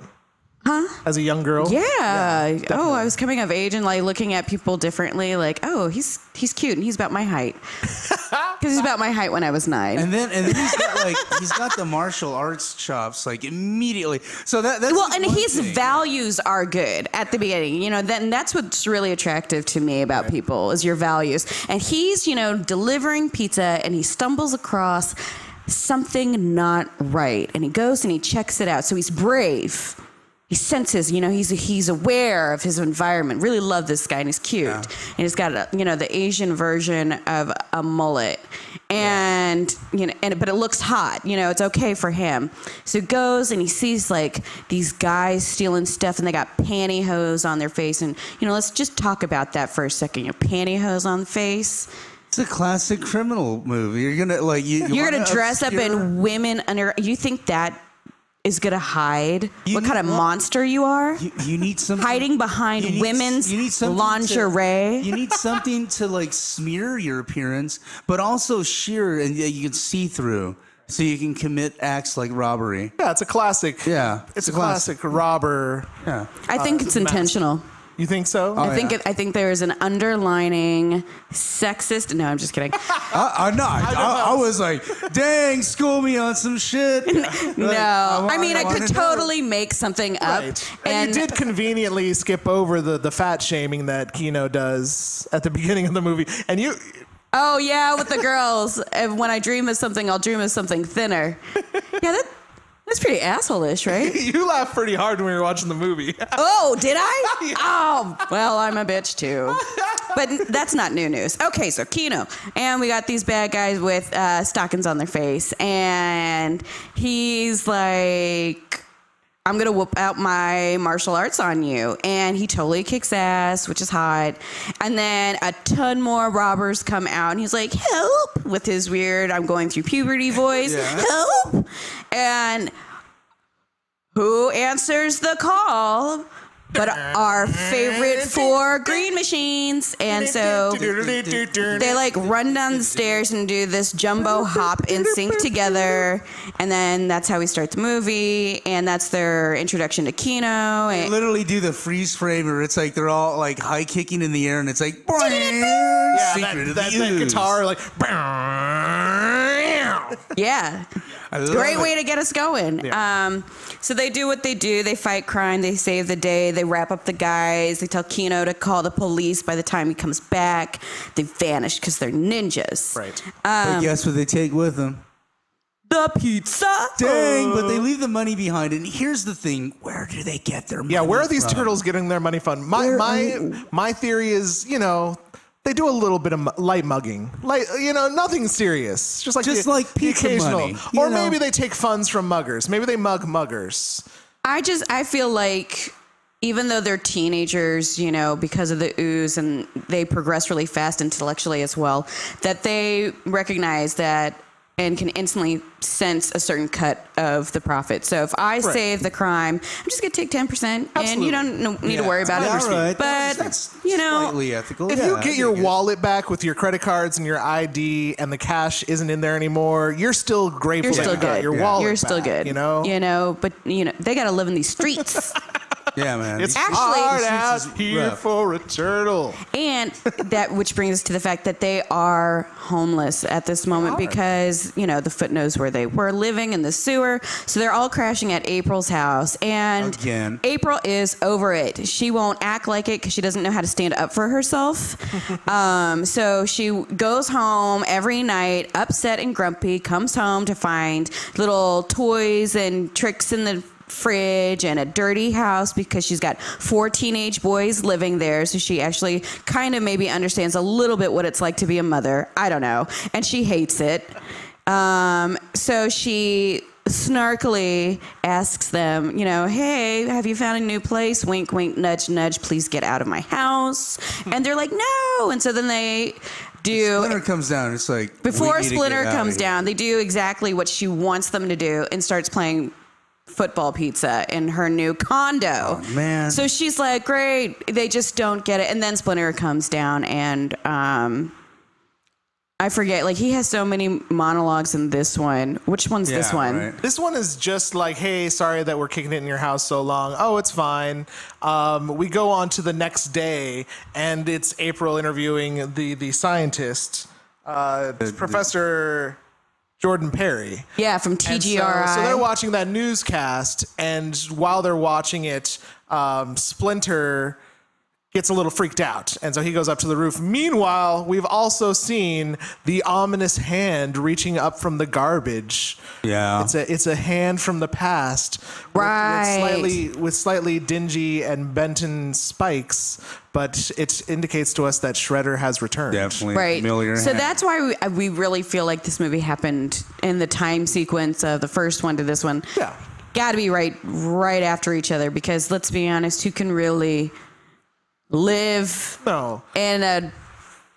Huh? As a young girl. Yeah. Oh, I was coming of age and like looking at people differently. Like, oh, he's cute and he's about my height. Because he's about my height when I was 9. And then he's got the martial arts chops like immediately. So that's Well, and one his thing. values are good at the beginning. Then that's what's really attractive to me about people is your values. And he's, delivering pizza and he stumbles across something not right. And he goes and he checks it out. So he's brave. He senses, he's aware of his environment. Really love this guy, and he's cute. And he's got, the Asian version of a mullet, and but it looks hot. It's okay for him. So he goes and he sees like these guys stealing stuff, and they got pantyhose on their face. And let's just talk about that for a second. Pantyhose on the face. It's a classic criminal movie. You're gonna You're gonna dress up in women under. You think that is gonna hide what kind of monster you are? You need something hiding behind women's lingerie. You need something to smear your appearance, but also sheer and you can see through, so you can commit acts like robbery. Yeah, it's a classic. Yeah, It's a classic robber. Yeah. I think it's intentional. You think so? I think there is an underlining sexist. No, I'm just kidding. I was like, dang, school me on some shit. No, I could totally make something up. Right. And you did conveniently skip over the fat shaming that Kino does at the beginning of the movie. And you... Oh, yeah, with the girls. When I dream of something, I'll dream of something thinner. Yeah, That's pretty asshole-ish, right? You laughed pretty hard when we were watching the movie. Oh, did I? Oh, well, I'm a bitch too. But that's not new news. Okay, so Kino. And we got these bad guys with stockings on their face. And he's like, I'm going to whoop out my martial arts on you. And he totally kicks ass, which is hot. And then a ton more robbers come out. And he's like, help, with his weird, I'm going through puberty voice. Yeah. Help. And who answers the call but our favorite 4 green machines? And so they like run down the stairs and do this jumbo hop in sync together. And then that's how we start the movie. And that's their introduction to Kino. They literally do the freeze frame where it's like they're all like high kicking in the air and it's like, secret of the that guitar, like, yeah. Great way to get us going. Yeah. So they do what they do. They fight crime. They save the day. They wrap up the guys. They tell Kino to call the police. By the time he comes back, they vanish because they're ninjas. Right. But guess what they take with them? The pizza. Dang, but they leave the money behind. And here's the thing. Where do they get their money Yeah, where are these from? turtles getting their money from? My theory is, they do a little bit of light mugging, nothing serious, just like the pizza occasional, money, or maybe they take funds from muggers. Maybe they mug muggers. I feel like even though they're teenagers, because of the ooze and they progress really fast intellectually as well, that they recognize that and can instantly sense a certain cut of the profit. So if I save the crime, I'm just going to take 10%, and you don't need to worry about it. All right. But, that's slightly ethical. If you get your wallet back with your credit cards and your ID and the cash isn't in there anymore, you're still grateful that you got your wallet You're back, still good. But they got to live in these streets. Yeah, man. It's Actually, hard out here for a turtle. And that, which brings us to the fact that they are homeless at this moment because, the foot knows where they were living in the sewer. So they're all crashing at April's house. And again, April is over it. She won't act like it because she doesn't know how to stand up for herself. So she goes home every night, upset and grumpy, comes home to find little toys and tricks in the fridge and a dirty house because she's got 4 teenage boys living there. So she actually kind of maybe understands a little bit what it's like to be a mother. I don't know. And she hates it. So she snarkily asks them, hey, have you found a new place? Wink, wink, nudge, nudge. Please get out of my house. And they're like, no. And so then they do. Splinter comes down. It's like before Splinter comes down, they do exactly what she wants them to do and starts playing football pizza in her new condo. Oh, man. So she's like, great. They just don't get it. And then Splinter comes down and I forget, he has so many monologues in this one. Which one's this one? Right. This one is just like, hey, sorry that we're kicking it in your house so long. Oh, it's fine. We go on to the next day, and it's April interviewing the scientist, Professor Jordan Perry. Yeah, from TGRI. So they're watching that newscast, and while they're watching it, Splinter gets a little freaked out, and so he goes up to the roof. Meanwhile, we've also seen the ominous hand reaching up from the garbage. Yeah, it's a hand from the past, right? With slightly dingy and bent-in spikes, but it indicates to us that Shredder has returned. Definitely, right. Familiar so hand. that's why we really feel like this movie happened in the time sequence of the first one to this one. Yeah, got to be right after each other because let's be honest, who can really live in a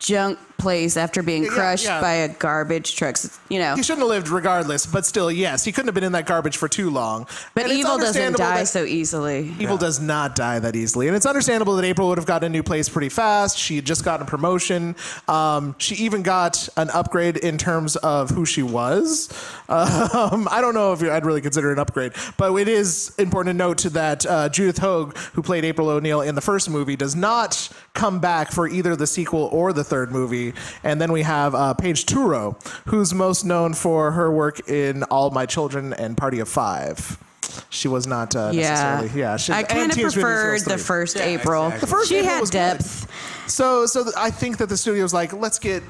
junk place after being crushed by a garbage truck? He shouldn't have lived regardless, but still, yes, he couldn't have been in that garbage for too long. But evil doesn't die so easily. Evil does not die that easily. And it's understandable that April would have gotten a new place pretty fast. She had just gotten a promotion. She even got an upgrade in terms of who she was. I don't know if I'd really consider it an upgrade, but it is important to note that Judith Hoag, who played April O'Neil in the first movie, does not come back for either the sequel or the third movie. And then we have Paige Turo, who's most known for her work in All My Children and Party of Five. She was not necessarily. Yeah, I kind of preferred the first April. Exactly. The first she April had was depth. Good. So I think that the studio's like, let's get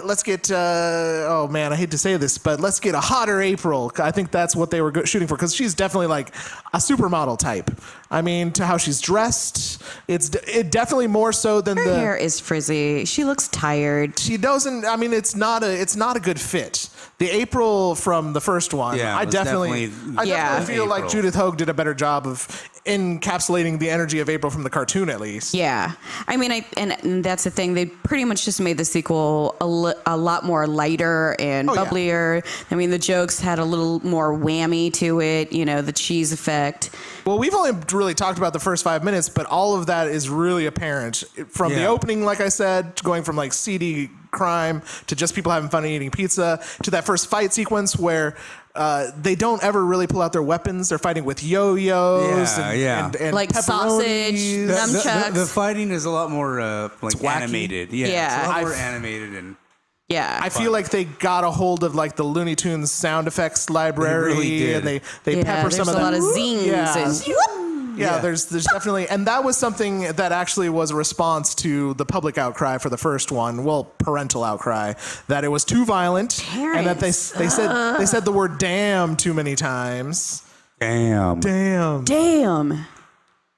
let's get, oh man, I hate to say this, but let's get a hotter April. I think that's what they were shooting for, because she's definitely like a supermodel type. I mean, to how she's dressed, it definitely more so than Her hair is frizzy. She looks tired. She doesn't, I mean, it's not a good fit. The April from the first one, I definitely feel like Judith Hoag did a better job of encapsulating the energy of April from the cartoon, at least. Yeah. I mean, and that's the thing. They pretty much just made the sequel a lot more lighter and bubblier. Yeah. I mean, the jokes had a little more whammy to it, the cheese effect. Well, we've only really talked about the first 5 minutes, but all of that is really apparent from the opening, like I said, going from like seedy crime to just people having fun and eating pizza to that first fight sequence where they don't ever really pull out their weapons. They're fighting with yo-yos and like sausage, nunchucks. The fighting is a lot more animated. Yeah, it's a lot more animated and. Yeah, I feel like they got a hold of like the Looney Tunes sound effects library, they really did. And they pepper some of them. There's a lot of zings. And there's definitely, and that was something that actually was a response to the public outcry for the first one. Well, parental outcry that it was too violent, and that they said the word "damn" too many times. Damn.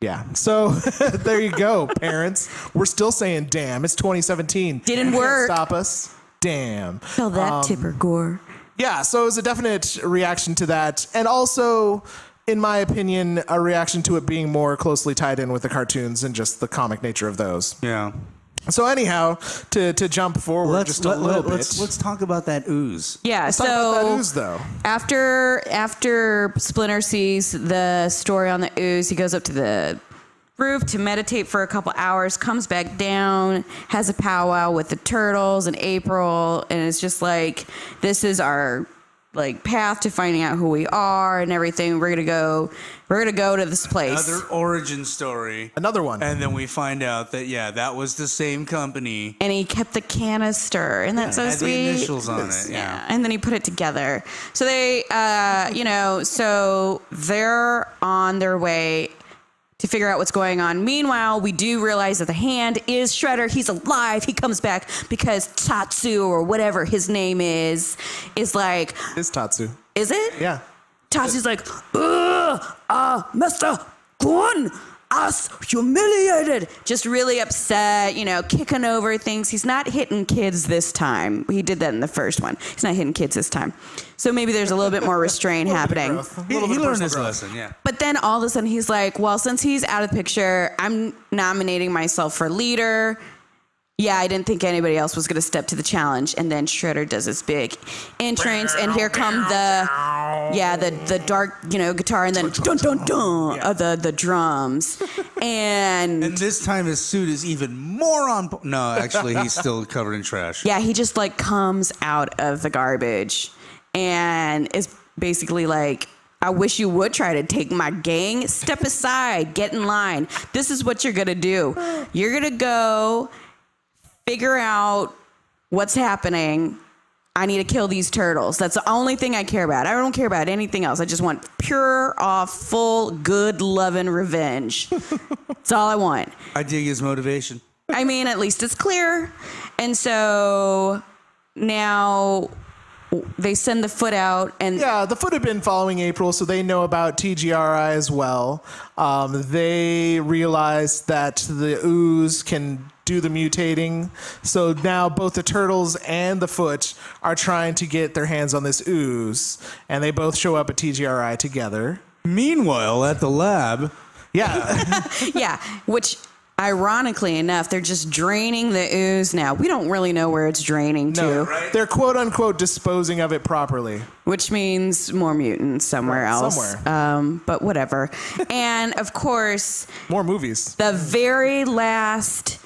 Yeah. So there you go, parents. We're still saying "damn." It's 2017. Didn't work. Stop us. Damn. Tell that Tipper Gore. Yeah. So it was a definite reaction to that, and also, in my opinion, a reaction to it being more closely tied in with the cartoons and just the comic nature of those. Yeah. So anyhow, to jump forward just a little bit. Let's talk about that ooze. Yeah, Let's talk about that ooze, though. After Splinter sees the story on the ooze, he goes up to the roof to meditate for a couple hours, comes back down, has a powwow with the turtles and April, and it's just like, this is our path to finding out who we are and everything. We're gonna go to this place. Another origin story. Another one. And then we find out that that was the same company. And he kept the canister, and that's so sweet. Had the initials on it. Yeah. And then he put it together. So they, so they're on their way to figure out what's going on. Meanwhile, we do realize that the hand is Shredder. He's alive. He comes back because Tatsu, or whatever his name is like... It's Tatsu. Is it? Yeah. Tatsu's like, Mr. Gun, us humiliated. Just really upset, kicking over things. He's not hitting kids this time. He did that in the first one. He's not hitting kids this time. So maybe there's a little bit more restraint happening. He learned his lesson, yeah. But then all of a sudden he's like, well, since he's out of the picture, I'm nominating myself for leader. Yeah, I didn't think anybody else was going to step to the challenge. And then Shredder does this big entrance, and here come the dark, guitar, and then dun dun dun of the drums. And this time his suit is even more on. No, actually, he's still covered in trash. Yeah, he just comes out of the garbage, and is basically like, I wish you would try to take my gang. Step aside, get in line. This is what you're gonna do. You're gonna go figure out what's happening. I need to kill these turtles. That's the only thing I care about. I don't care about anything else. I just want pure, full, good, loving revenge. That's all I want. I dig his motivation. I mean, at least it's clear. And so now they send the Foot out, and the Foot had been following April, so they know about TGRI as well. They realize that the Ooze can do the mutating, so now both the Turtles and the Foot are trying to get their hands on this Ooze, and they both show up at TGRI together. Meanwhile, at the lab, which, ironically enough, they're just draining the Ooze now. We don't really know where it's draining to. Right? They're quote-unquote disposing of it properly. Which means more mutants somewhere else. Somewhere. But whatever. And, of course... More movies. The very last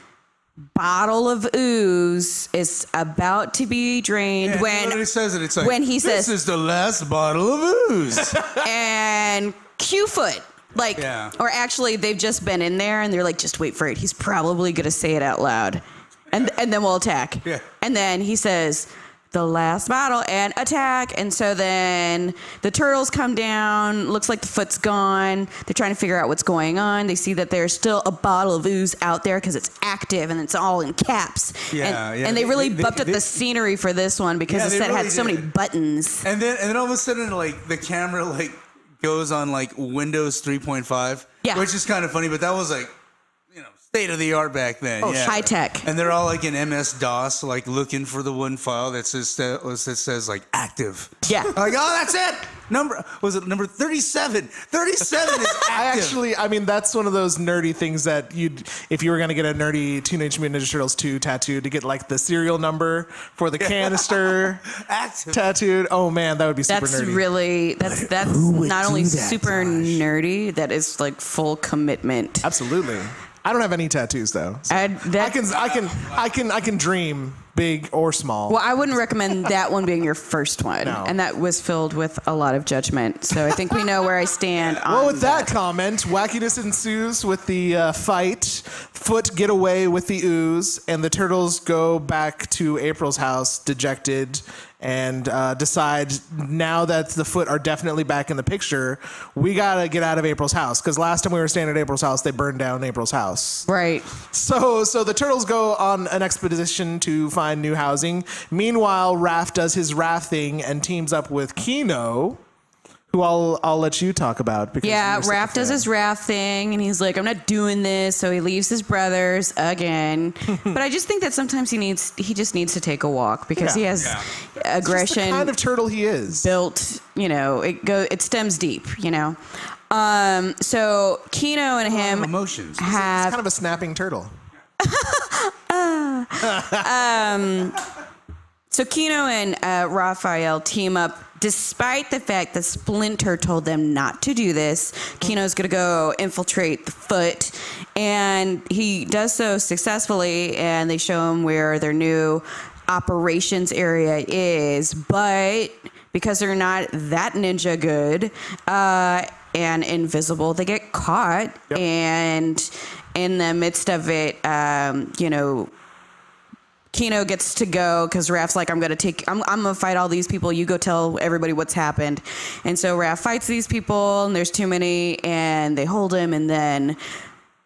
bottle of Ooze is about to be drained when he says it. It's like, when he says, "This is the last bottle of Ooze." And Q-Foot. Or actually, they've just been in there, and they're like, just wait for it. He's probably going to say it out loud. And then we'll attack. Yeah. And then he says, the last battle and attack. And so then the turtles come down. Looks like the foot's gone. They're trying to figure out what's going on. They see that there's still a bottle of ooze out there because it's active and it's all in caps. And they really bumped up the scenery for this one because the set had so many buttons. And then all of a sudden, like, the camera, like, goes on, like, Windows 3.5. Yeah. Which is kind of funny, but that was, like, state of the art back then. Oh, high tech. And they're all like in MS-DOS, like looking for the one file that says like active. Yeah. Like, oh, that's it. Number 37? 37 is active. I mean, that's one of those nerdy things that if you were going to get a nerdy Teenage Mutant Ninja Turtles 2 tattoo, to get like the serial number for the canister active tattooed. Oh man, that would be super nerdy. That's not only super nerdy, that is like full commitment. Absolutely. I don't have any tattoos though. So I can dream big or small. Well, I wouldn't recommend that one being your first one. No. And that was filled with a lot of judgment. So I think we know where I stand on Well, with that comment, wackiness ensues with the fight. Foot get away with the ooze, and the turtles go back to April's house dejected and decide now that the Foot are definitely back in the picture, we gotta get out of April's house, because last time we were staying at April's house, they burned down April's house. Right. So the turtles go on an expedition to find new housing. Meanwhile, Raph does his Raph thing and teams up with Kino, who I'll let you talk about. Because Raph does his Raph thing, and he's like, I'm not doing this, so he leaves his brothers again. But I just think that sometimes he just needs to take a walk, because he has aggression. It's just the kind of turtle he is. Built, it stems deep, So Kino and him emotions. have It's kind of a snapping turtle. So Kino and Raphael team up, despite the fact that Splinter told them not to do this. Kino's going to go infiltrate the Foot, and he does so successfully, and they show him where their new operations area is. But because they're not that ninja good and invisible, they get caught. Yep. And in the midst of it, Kino gets to go because Raph's like, I'm gonna fight all these people. You go tell everybody what's happened. And so Raph fights these people, and there's too many, and they hold him. And then,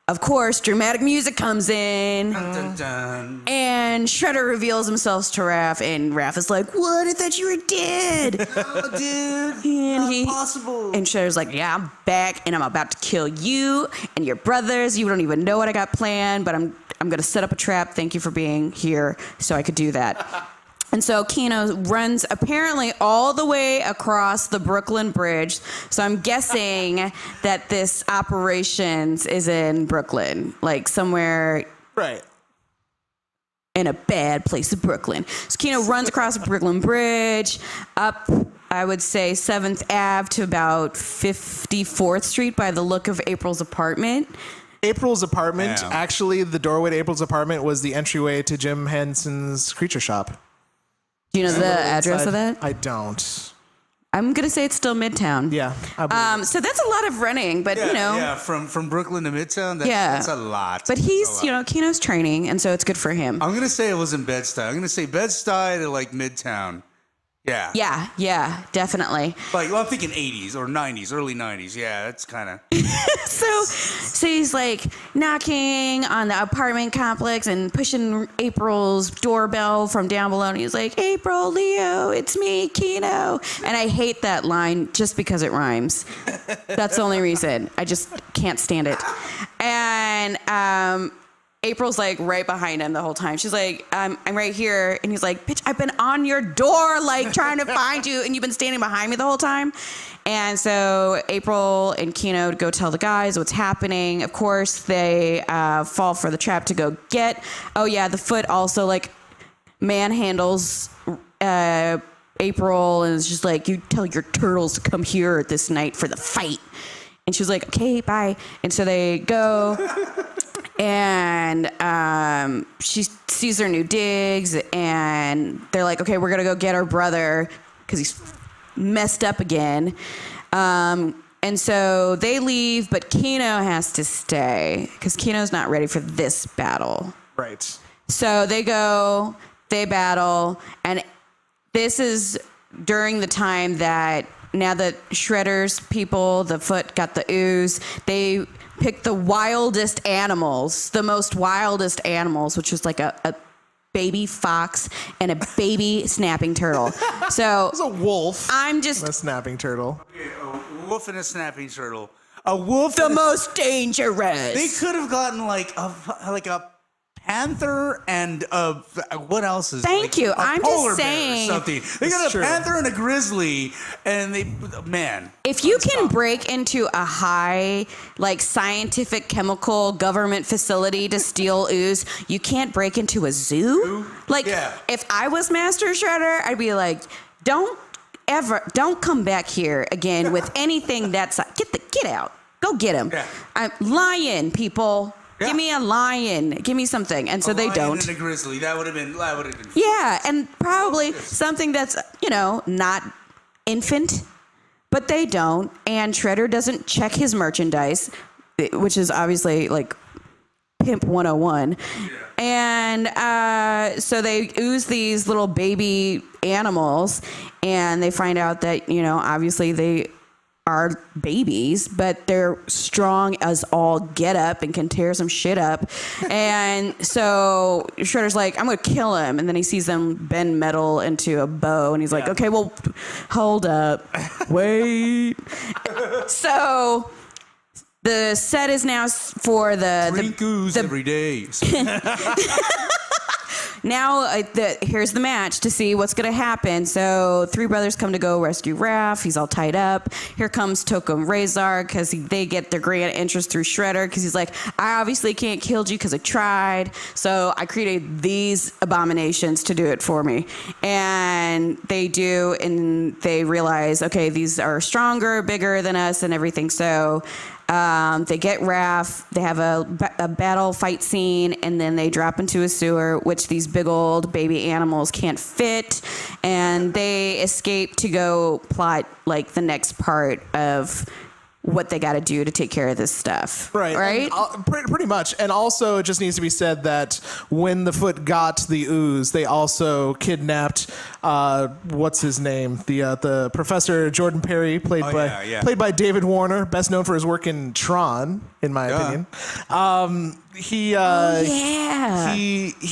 of course, dramatic music comes in, dun, dun, dun. And Shredder reveals himself to Raph, and Raph is like, "What? I thought you were dead." Oh, dude, and not possible. And Shredder's like, "Yeah, I'm back, and I'm about to kill you and your brothers. You don't even know what I got planned, but I'm going to set up a trap. Thank you for being here so I could do that." And so Kino runs apparently all the way across the Brooklyn Bridge. So I'm guessing that this operations is in Brooklyn, like somewhere Right. in a bad place of Brooklyn. So Kino runs across the Brooklyn Bridge, up, I would say, 7th Ave to about 54th Street by the look of April's apartment. April's apartment, Yeah. actually, the doorway to April's apartment was the entryway to Jim Henson's Creature Shop. Do you know the address of that? I don't. I'm going to say it's still Midtown. Yeah. I believe So that's a lot of running, but Yeah, from Brooklyn to Midtown, that's a lot. But he's, Kino's training, and so it's good for him. I'm gonna say it was in Bed-Stuy. I'm gonna say Bed-Stuy to like Midtown. Yeah. Yeah, definitely. Like, well, I'm thinking 80s or 90s, early 90s. Yeah, that's kind of. So he's like knocking on the apartment complex and pushing April's doorbell from down below. And he's like, "April, Leo, it's me, Kino." And I hate that line just because it rhymes. That's the only reason. I just can't stand it. And April's like right behind him the whole time. She's like, I'm right here. And he's like, "Bitch, I've been on your door, like trying to find you. And you've been standing behind me the whole time." And so April and Kino go tell the guys what's happening. Of course, they fall for the trap to go get. Oh yeah, the Foot also like manhandles April and is just like, "You tell your turtles to come here this night for the fight." And she's like, "Okay, bye." And so they go. And she sees their new digs, and they're like, "Okay, we're gonna go get our brother because he's messed up again." And so they leave, but Kino has to stay because Kino's not ready for this battle. Right. So they go, they battle, and this is during the time that now that Shredder's people, the Foot got the ooze, they picked the wildest animals, the most wildest animals, which was like a baby fox and a baby snapping turtle. So It's a wolf. I'm just A snapping turtle. A wolf and a snapping turtle. A wolf. the and most dangerous. They could have gotten like a panther and what else is? Thank like you. a I'm polar just bear or saying- something. They got a true. panther and a grizzly, and man. If you can break into a high, like, scientific, chemical, government facility to steal ooze, you can't break into a zoo? Like, Yeah. if I was Master Shredder, I'd be like, don't come back here again with anything that's, get out. Go get him. Yeah. I'm lion, people. Yeah. Give me a lion. Give me something. And so they lion don't. And a grizzly. That would have been. Yeah, and probably something that's, not infant, but they don't. And Shredder doesn't check his merchandise, which is obviously like Pimp 101. And so they ooze these little baby animals, and they find out that, obviously they are babies, but they're strong as all get up and can tear some shit up. And so Shredder's like, I'm going to kill him. And then he sees them bend metal into a bow. And he's like, okay, well, hold up. Wait. So the set is now for Drink ooze every day. Now, here's the match to see what's going to happen. So, three brothers come to go rescue Raph. He's all tied up. Here comes Toka and Razor because they get their grand interest through Shredder because he's like, I obviously can't kill you because I tried. So, I created these abominations to do it for me. And they do, and they realize, okay, these are stronger, bigger than us and everything. So, they get Raph, they have a battle fight scene, and then they drop into a sewer, which these big old baby animals can't fit, and they escape to go plot, like, the next part of what they got to do to take care of this stuff. Right? And, pretty much. And also, it just needs to be said that when the Foot got the ooze, they also kidnapped, what's his name? The Professor Jordan Perry, played by David Warner, best known for his work in Tron, in my opinion. He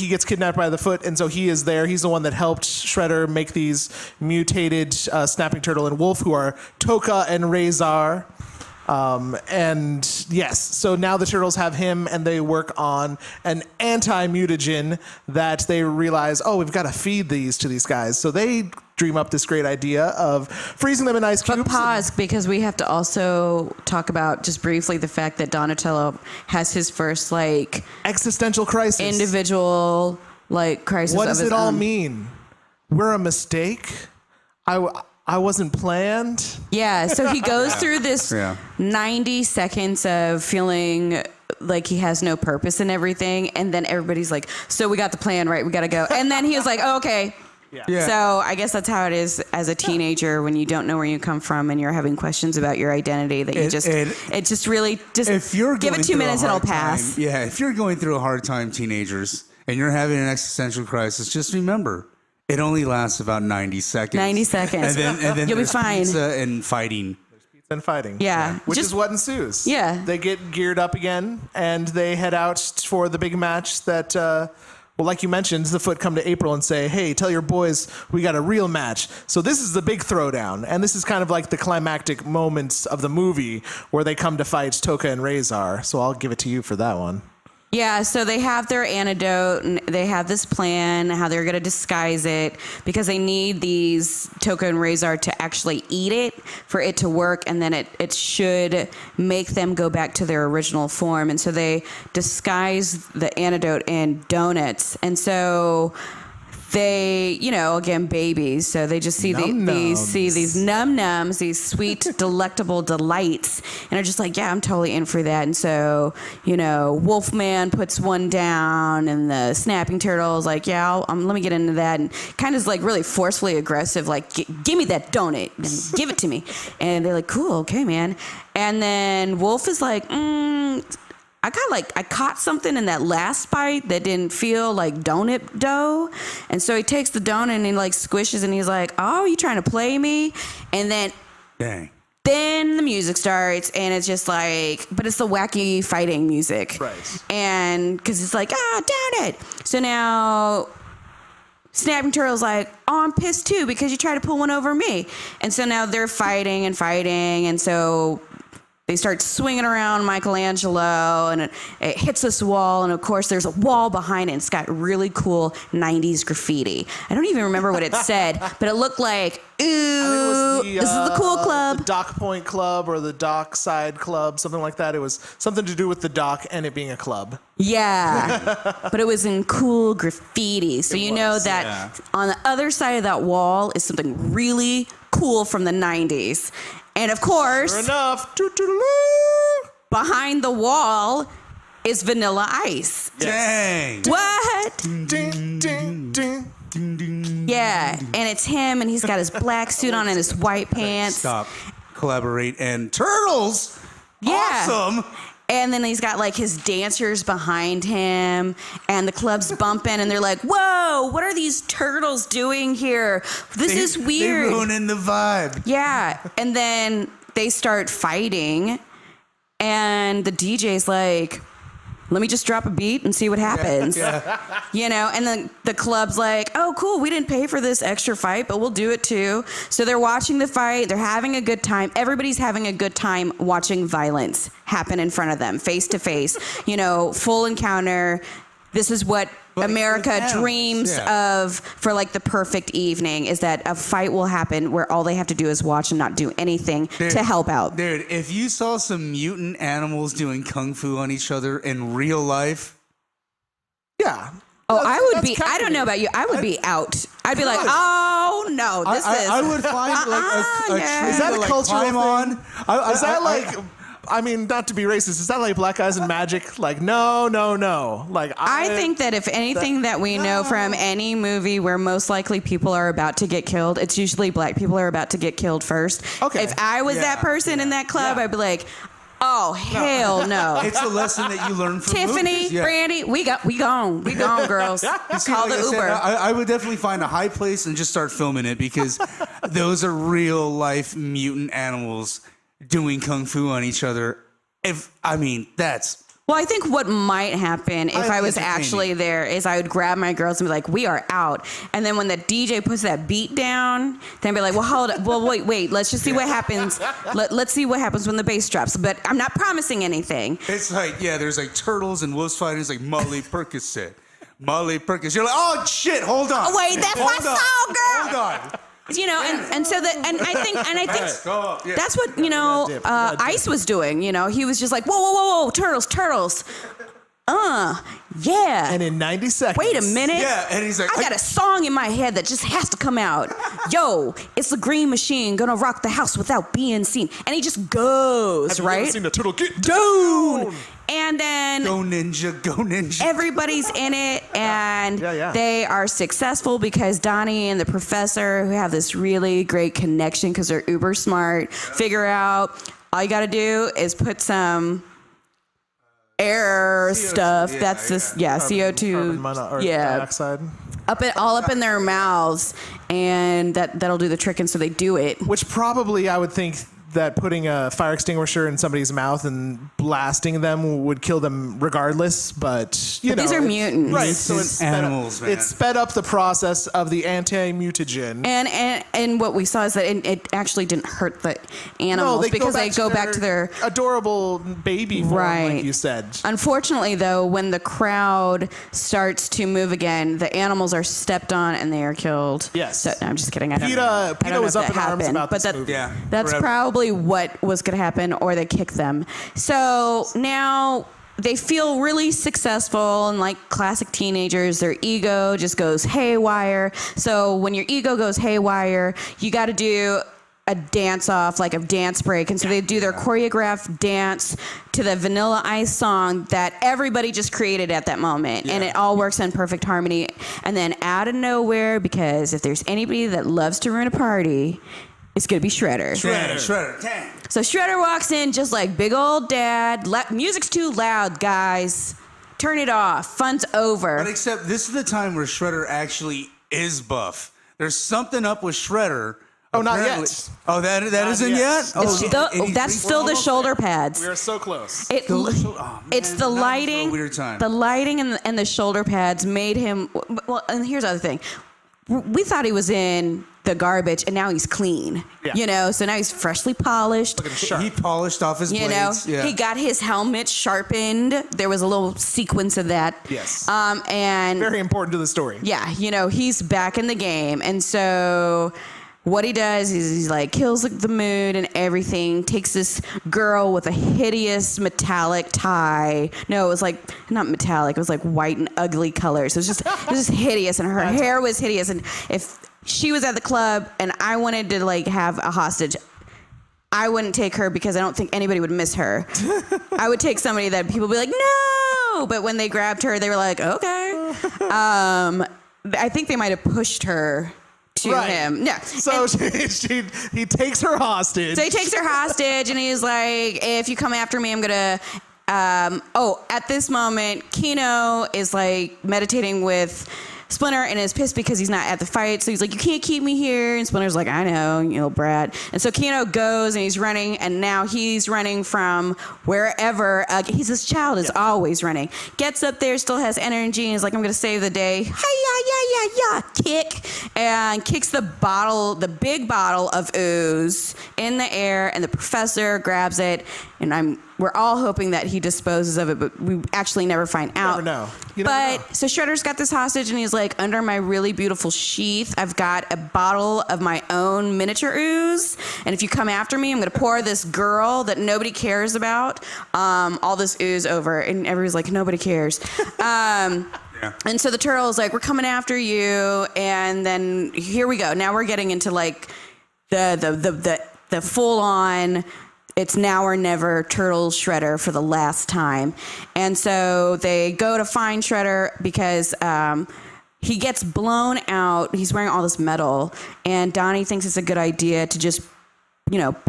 gets kidnapped by the Foot, and so he is there. He's the one that helped Shredder make these mutated snapping turtle and wolf, who are Toka and Razor. And yes, so now the turtles have him, and they work on an anti-mutagen that they realize, we've got to feed these to these guys. So they dream up this great idea of freezing them in ice cubes. But pause, because we have to also talk about just briefly the fact that Donatello has his first, like, existential crisis, individual, like, crisis. What does it all mean? We're a mistake? I wasn't planned. Yeah, so he goes through this 90 seconds of feeling like he has no purpose in everything, and then everybody's like, so we got the plan, right? We got to go. And then he was like, okay. Yeah. So I guess that's how it is as a teenager when you don't know where you come from and you're having questions about your identity that you just if you're give it 2 minutes and it'll pass. If you're going through a hard time, teenagers, and you're having an existential crisis, just remember, it only lasts about 90 seconds. 90 seconds. And then You'll be there's fine. pizza and fighting. And fighting. Yeah. Which is what ensues. Yeah. They get geared up again, and they head out for the big match that, like you mentioned, the Foot come to April and say, hey, tell your boys we got a real match. So this is the big throwdown, and this is kind of like the climactic moments of the movie where they come to fight Toka and Razor. So I'll give it to you for that one. Yeah, so they have their antidote, and they have this plan, how they're going to disguise it, because they need these Toka and Razor to actually eat it for it to work, and then it should make them go back to their original form. And so they disguise the antidote in donuts. And so they, again, babies, so they just see these num-nums, these sweet, delectable delights, and are just like, yeah, I'm totally in for that. And so, Wolfman puts one down, and the snapping turtle is like, yeah, let me get into that, and kind of is like really forcefully aggressive, like, give me that donut, and give it to me. And they're like, cool, okay, man. And then Wolf is like, I caught something in that last bite that didn't feel like donut dough. And so he takes the donut and he like squishes and he's like, oh, you trying to play me? And then Dang. Then the music starts, and it's just like, but it's the wacky fighting music. Right. And because it's like, down it. So now Snapping Turtle's like, oh, I'm pissed too because you tried to pull one over me. And so now they're fighting. And so they start swinging around Michelangelo, and it hits this wall. And of course, there's a wall behind it. And it's got really cool 90s graffiti. I don't even remember what it said, but it looked like, ooh, this is the cool club. The Dock Point Club or the Dock Side Club, something like that. It was something to do with the dock and it being a club. Yeah, but it was in cool graffiti. So you know that on the other side of that wall is something really cool from the 90s. And of course, Sure enough, behind the wall is Vanilla Ice. Dang. What? ding, ding, ding. Yeah, and it's him, and he's got his black suit on and his white pants. Stop. Collaborate and Turtles. Yeah. Awesome. And then he's got like his dancers behind him, and the club's bumping, and they're like, whoa, what are these turtles doing here? This is weird. They're ruining the vibe. Yeah. And then they start fighting, and the DJ's like, let me just drop a beat and see what happens. Yeah. You know, and then the club's like, oh, cool, we didn't pay for this extra fight, but we'll do it too. So they're watching the fight. They're having a good time. Everybody's having a good time watching violence happen in front of them, face to face. You know, full encounter. This is what America dreams of for like the perfect evening, is that a fight will happen where all they have to do is watch and not do anything to help out. Dude, if you saw some mutant animals doing kung fu on each other in real life. Yeah. Oh, I would that's be, I don't know about you, I would be out. I'd be like, Good. oh, no, this is. I would find like a yeah. tree Is that to a like cultural climb on. Is that like, I mean, not to be racist, is that like Black Guys in Magic? Like, no. Like, I think that if anything that we know from any movie where most likely people are about to get killed, it's usually black people are about to get killed first. Okay. If I was that person in that club, I'd be like, oh, hell no. It's a lesson that you learn from Tiffany, movies. Yeah. Brandy, we gone, girls. See, Call like the I said, Uber. I would definitely find a high place and just start filming it because those are real life mutant animals doing kung fu on each other. That's. Well, I think what might happen if I was entertaining. actually there is I would grab my girls and be like, we are out. And then when the DJ puts that beat down, then I'd be like, well, hold up. Well, wait. Let's just see what happens. Let's see what happens when the bass drops. But I'm not promising anything. It's like, there's like turtles and wolves fighting. It's like Molly Percocet. Molly Percocet. You're like, oh, shit, hold on. Oh, wait, that's my song, girl. Hold on. You know, and so that, and I think that's what, you know, Ice was doing. You know, he was just like, whoa, turtles. Yeah. And in 90 seconds. Wait a minute. Yeah, and he's like, I got a song in my head that just has to come out. Yo, it's the Green Machine gonna rock the house without being seen. And he just goes, Have you right? ever seen the turtle get Down. And then Go ninja. everybody's in it, and Yeah. they are successful because Donnie and the professor, who have this really great connection because they're uber smart, figure out all you got to do is put some air stuff. That's this, CO2, carbon dioxide. up in their mouths, and that'll do the trick. And so they do it. Which probably I would think that putting a fire extinguisher in somebody's mouth and blasting them would kill them regardless, but you know, these are mutants. Right, so it's animals, man. It sped up the process of the anti-mutagen. And what we saw is that it actually didn't hurt the animals because they go back to their adorable baby form, right. like you said. Unfortunately, though, when the crowd starts to move again, the animals are stepped on and they are killed. Yes. So, no, I'm just kidding. I don't PETA know was if up that in arms happened, about but this movie. Yeah, that's forever. probably what was going to happen, or they kick them. So now they feel really successful, and like classic teenagers, their ego just goes haywire. So when your ego goes haywire, you got to do a dance off, like a dance break. And so they do their choreographed dance to the Vanilla Ice song that everybody just created at that moment. And it all works in perfect harmony. And then out of nowhere, because if there's anybody that loves to ruin a party, it's going to be Shredder. Shredder. Dang. So Shredder walks in just like big old dad. Music's too loud, guys. Turn it off. Fun's over. But except this is the time where Shredder actually is buff. There's something up with Shredder. Oh, not Apparently- yet. Oh, that isn't yet. yet? It's Oh, and that's he's- still the shoulder pads. We are so close. It's man, the not lighting. for a weird time. The lighting and the shoulder pads made him. Well, and here's the other thing. We thought he was in the garbage, and now he's clean. Yeah. So now he's freshly polished. Looking sharp. He polished off his blades. Yeah. He got his helmet sharpened. There was a little sequence of that. Yes. And Very important to the story. yeah, he's back in the game. And so what he does is he's like kills the mood and everything, takes this girl with a hideous metallic tie. No, it was like not metallic, it was like white and ugly colors. It was just hideous, and her hair was hideous. And if she was at the club and I wanted to like have a hostage, I wouldn't take her because I don't think anybody would miss her. I would take somebody that people would be like, no. But when they grabbed her, they were like, okay. I think they might have pushed her to him. Yeah. So he takes her hostage. So he takes her hostage, and he's like, if you come after me, I'm going to... at this moment, Keno is like meditating with Splinter and is pissed because he's not at the fight. So he's like, you can't keep me here. And Splinter's like, I know, brat. And so Keno goes and he's running, and now he's running from wherever. He's this child is always running. Gets up there, still has energy, and is like, I'm going to save the day. Hi-ya, kick. And kicks the big bottle of ooze in the air, and the professor grabs it, and we're all hoping that he disposes of it, but we actually never find out. Never know. You never know. So Shredder's got this hostage, and he's like, under my really beautiful sheath, I've got a bottle of my own miniature ooze, and if you come after me, I'm going to pour this girl that nobody cares about all this ooze over. And everybody's like, nobody cares. And so the turtle's like, we're coming after you, and then here we go. Now we're getting into like the full-on... It's now or never Turtle Shredder for the last time. And so they go to find Shredder because he gets blown out. He's wearing all this metal. And Donnie thinks it's a good idea to just,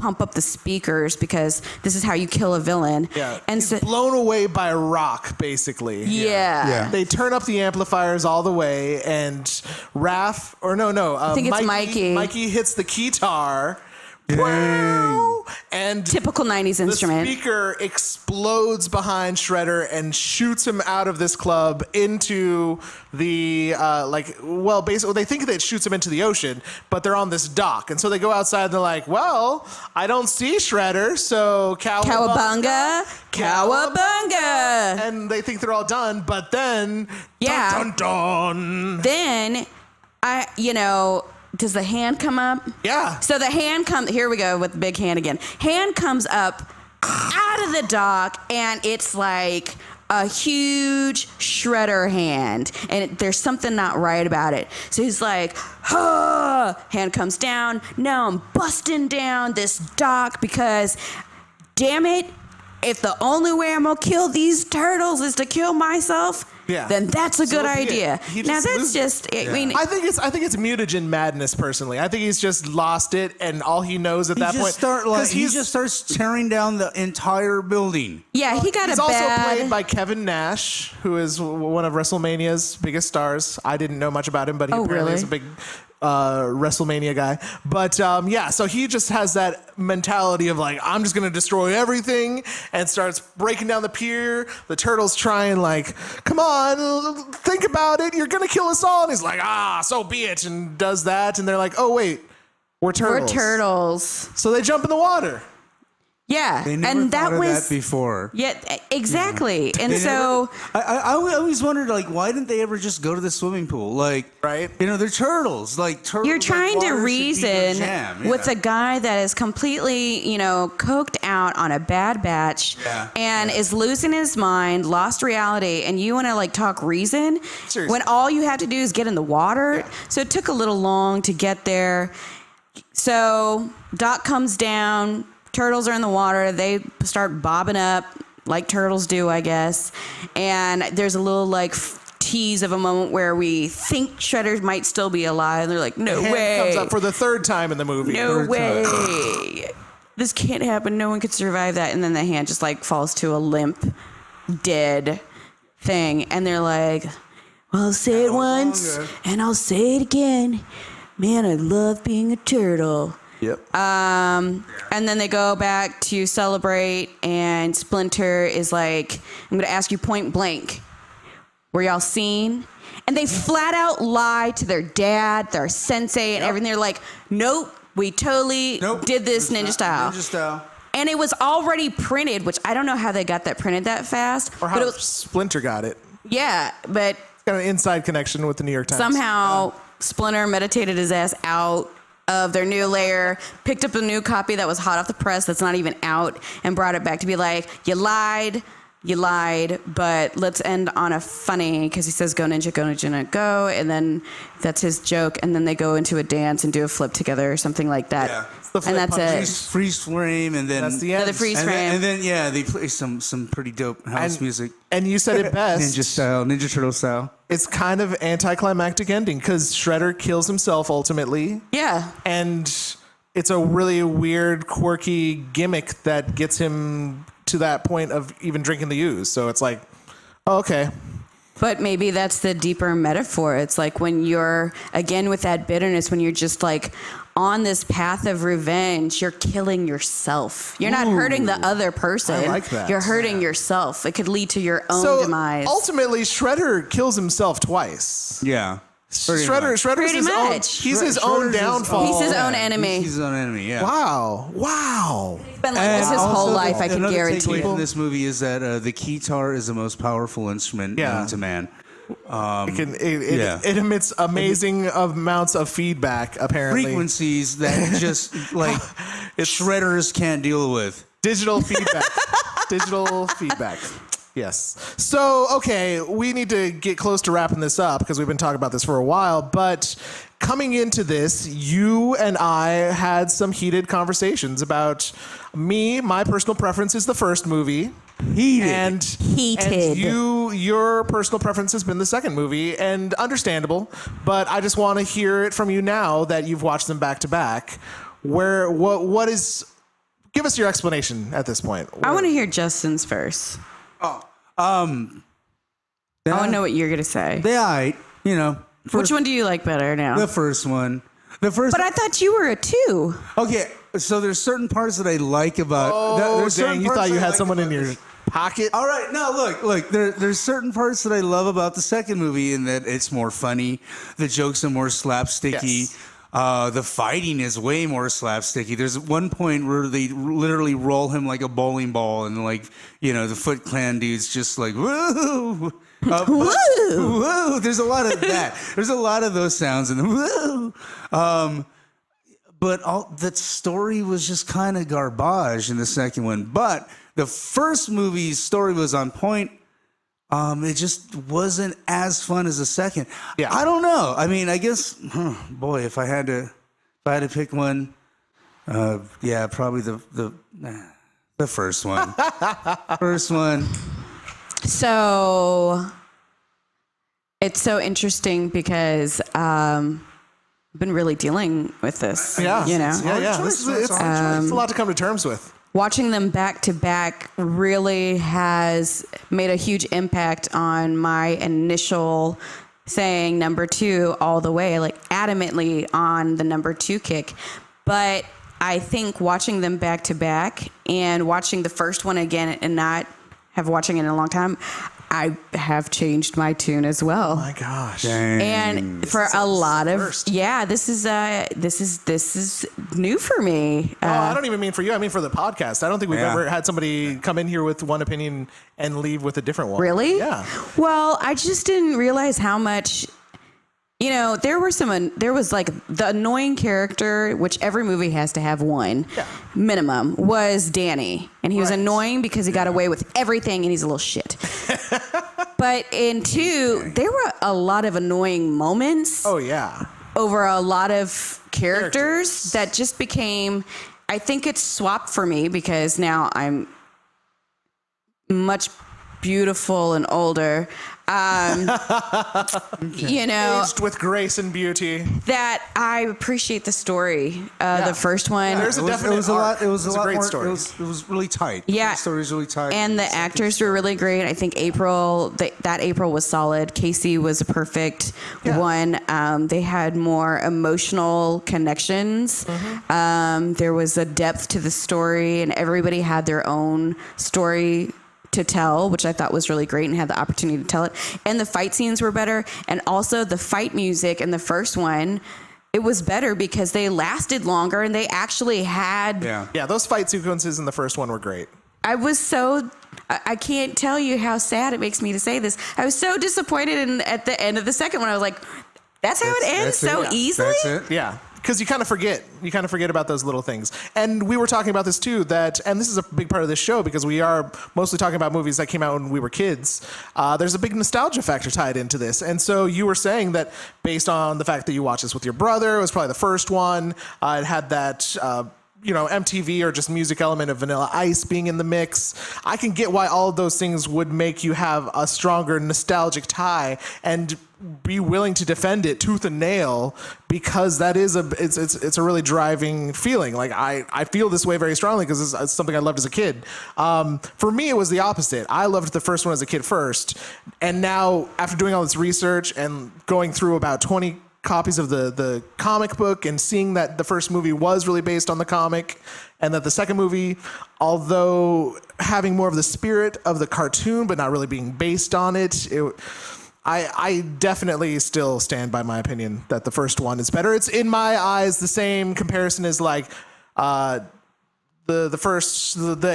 pump up the speakers because this is how you kill a villain. Yeah. And He's so, blown away by a rock, basically. yeah. They turn up the amplifiers all the way, and Raph, or no, I think it's Mikey. Mikey hits the guitar. And Typical 90s instrument. The speaker explodes behind Shredder and shoots him out of this club into the, basically, they think that it shoots him into the ocean, but they're on this dock. And so they go outside and they're like, well, I don't see Shredder, so Cowabunga. And they think they're all done, but then, Yeah. dun, dun, dun. Then, does the hand come up? Yeah. So the hand comes, here we go with the big hand again. Hand comes up out of the dock, and it's like a huge Shredder hand. And there's something not right about it. So he's like, hand comes down. Now I'm busting down this dock because, damn it, if the only way I'm going to kill these turtles is to kill myself, then that's a good idea. Now that's just, I mean, I think it's mutagen madness. Personally, I think he's just lost it, and all he knows at that point, he just starts tearing down the entire building. Yeah, he got he's a also bad. played by Kevin Nash, who is one of WrestleMania's biggest stars. I didn't know much about him, but he apparently is a big WrestleMania guy. But so he just has that mentality of like, I'm just gonna destroy everything, and starts breaking down the pier. The turtles try and like, come on, think about it, you're gonna kill us all. And he's like, so be it, and does that. And they're like, oh wait, we're turtles. We're turtles. So they jump in the water. Yeah, They never and thought that of was that before. Yeah, exactly. And They so I always wondered, like, why didn't they ever just go to the swimming pool? Like, right? They're turtles. Like, turtles. you're trying to water should be their reason jam. with a guy that is completely, coked out on a bad batch and is losing his mind, lost reality, and you want to like talk reason Seriously. when all you have to do is get in the water. Yeah. So it took a little long to get there. So Doc comes down. Turtles are in the water. They start bobbing up like turtles do, I guess. And there's a little like tease of a moment where we think Shredder might still be alive. And they're like, no Hand way. comes up for the third time in the movie. No way. this can't happen. No one could survive that. And then the hand just like falls to a limp, dead thing. And they're like, well, I'll say it once and I'll say it again. Man, I love being a turtle. Yep. And then they go back to celebrate, and Splinter is like, I'm going to ask you point blank, were y'all seen? And they flat out lie to their dad, their sensei, and everything. They're like, nope, we totally did this ninja style. Ninja style. And it was already printed, which I don't know how they got that printed that fast. Or how but it was, Splinter got it. yeah, but It's got an inside connection with the New York Times. somehow Splinter meditated his ass out of their new layer, picked up a new copy that was hot off the press that's not even out, and brought it back to be like, you lied, but let's end on a funny, because he says, go ninja, go, and then that's his joke, and then they go into a dance and do a flip together or something like that. Yeah. It's the And flip that's punch. it. Freeze frame, and then That's the Yeah, end. the freeze and frame. then yeah, they play some pretty dope house music, And you said it best. ninja style, Ninja Turtle style. It's kind of anticlimactic ending because Shredder kills himself ultimately. Yeah. And it's a really weird, quirky gimmick that gets him to that point of even drinking the ooze. So it's like, oh, okay. But maybe that's the deeper metaphor. It's like when you're, again, with that bitterness, when you're just like on this path of revenge, you're killing yourself. You're not hurting the other person. I like that. You're hurting yourself. It could lead to your own So demise. ultimately, Shredder kills himself twice. Yeah. Shredder's Pretty his own. much. He's his own downfall. He's his own enemy. He's his own enemy. Yeah. Wow. He's been like this his whole life, I can another guarantee takeaway you. from this movie is that the keytar is the most powerful instrument known to man. It emits amazing amounts of feedback, apparently. Frequencies that just like shredders can't deal with. Digital feedback. Digital feedback. Yes. So, okay, we need to get close to wrapping this up because we've been talking about this for a while. But coming into this, you and I had some heated conversations about my personal preference is the first movie. Heated. And your personal preference has been the second movie, and understandable. But I just want to hear it from you now that you've watched them back to back. What is? Give us your explanation at this point. I want to hear Justin's first. I want to know what you're going to say. Which one do you like better now? The first one. But I thought you were a 2. Okay, so there's certain parts that I like about. Oh, certain dang! You parts thought you I had like someone in about your this. pocket. All right, no, look. There's certain parts that I love about the second movie in that it's more funny. The jokes are more slapsticky. Yes. The fighting is way more slapsticky. There's one point where they literally roll him like a bowling ball, and the Foot Clan dude's just like woo. Woo! There's a lot of that. There's a lot of those sounds in the woo. But that story was just kind of garbage in the second one. But the first movie's story was on point. It just wasn't as fun as the second. Yeah. I don't know. I mean, I guess, boy, if I had to pick one, probably the first one. First one. So it's so interesting because I've been really dealing with this. Yeah. You know? Yeah. It's a lot to come to terms with. Watching them back to back really has made a huge impact on my initial saying number 2 all the way, like adamantly on the number 2 kick. But I think watching them back to back and watching the first one again and not have watching it in a long time, I have changed my tune as well. Oh my gosh. Dang. And for a lot of first. this is new for me. I don't even mean for you. I mean for the podcast. I don't think we've ever had somebody come in here with one opinion and leave with a different one. Really? Yeah. Well, I just didn't realize how much. There was like the annoying character, which every movie has to have one minimum, was Danny. And he was annoying because he got away with everything and he's a little shit. But in 2, there were a lot of annoying moments. Oh, yeah. Over a lot of characters that just became, I think it's swapped for me because now I'm much beautiful and older. You know, Aged with grace and beauty. that I appreciate the story. The first one. There's a definite it was a lot. It was It's a lot great more. story. It was really tight. Yeah. The story was really tight. And the actors were really great. I think that April was solid. Casey was a perfect one. They had more emotional connections. There was a depth to the story, and everybody had their own story to tell, which I thought was really great, and had the opportunity to tell it. And the fight scenes were better. And also the fight music in the first one, it was better because they lasted longer and they actually had... Yeah, those fight sequences in the first one were great. I can't tell you how sad it makes me to say this. I was so disappointed at the end of the second one. I was like, that's how it ends so easily? That's it. Yeah, because you kind of forget. You kind of forget about those little things. And we were talking about this too, and this is a big part of this show because we are mostly talking about movies that came out when we were kids. There's a big nostalgia factor tied into this. And so you were saying that based on the fact that you watched this with your brother, it was probably the first one. It had that... MTV or just music element of Vanilla Ice being in the mix. I can get why all of those things would make you have a stronger nostalgic tie and be willing to defend it tooth and nail, because that is it's a really driving feeling. Like I feel this way very strongly because it's something I loved as a kid. For me, it was the opposite. I loved the first one as a kid first, and now after doing all this research and going through about 20 copies of the comic book and seeing that the first movie was really based on the comic, and that the second movie, although having more of the spirit of the cartoon but not really being based on it, I definitely still stand by my opinion that the first one is better. It's in my eyes the same comparison as like the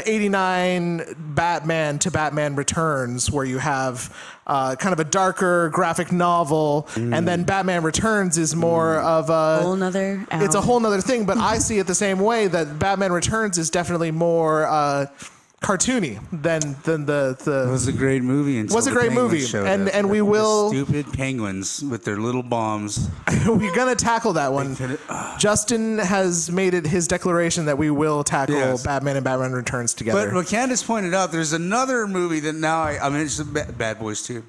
89 Batman to Batman Returns, where you have kind of a darker graphic novel, and then Batman Returns is more of a whole nother it's a whole nother thing. But I see it the same way, that Batman Returns is definitely more cartoony than the It was a great movie. Was a great movie, and we will stupid penguins with their little bombs. We're gonna tackle that one. Justin has made it his declaration that we will tackle Batman and Batman Returns together. But what Candace pointed out, there's another movie that now I mean it's Bad Boys 2.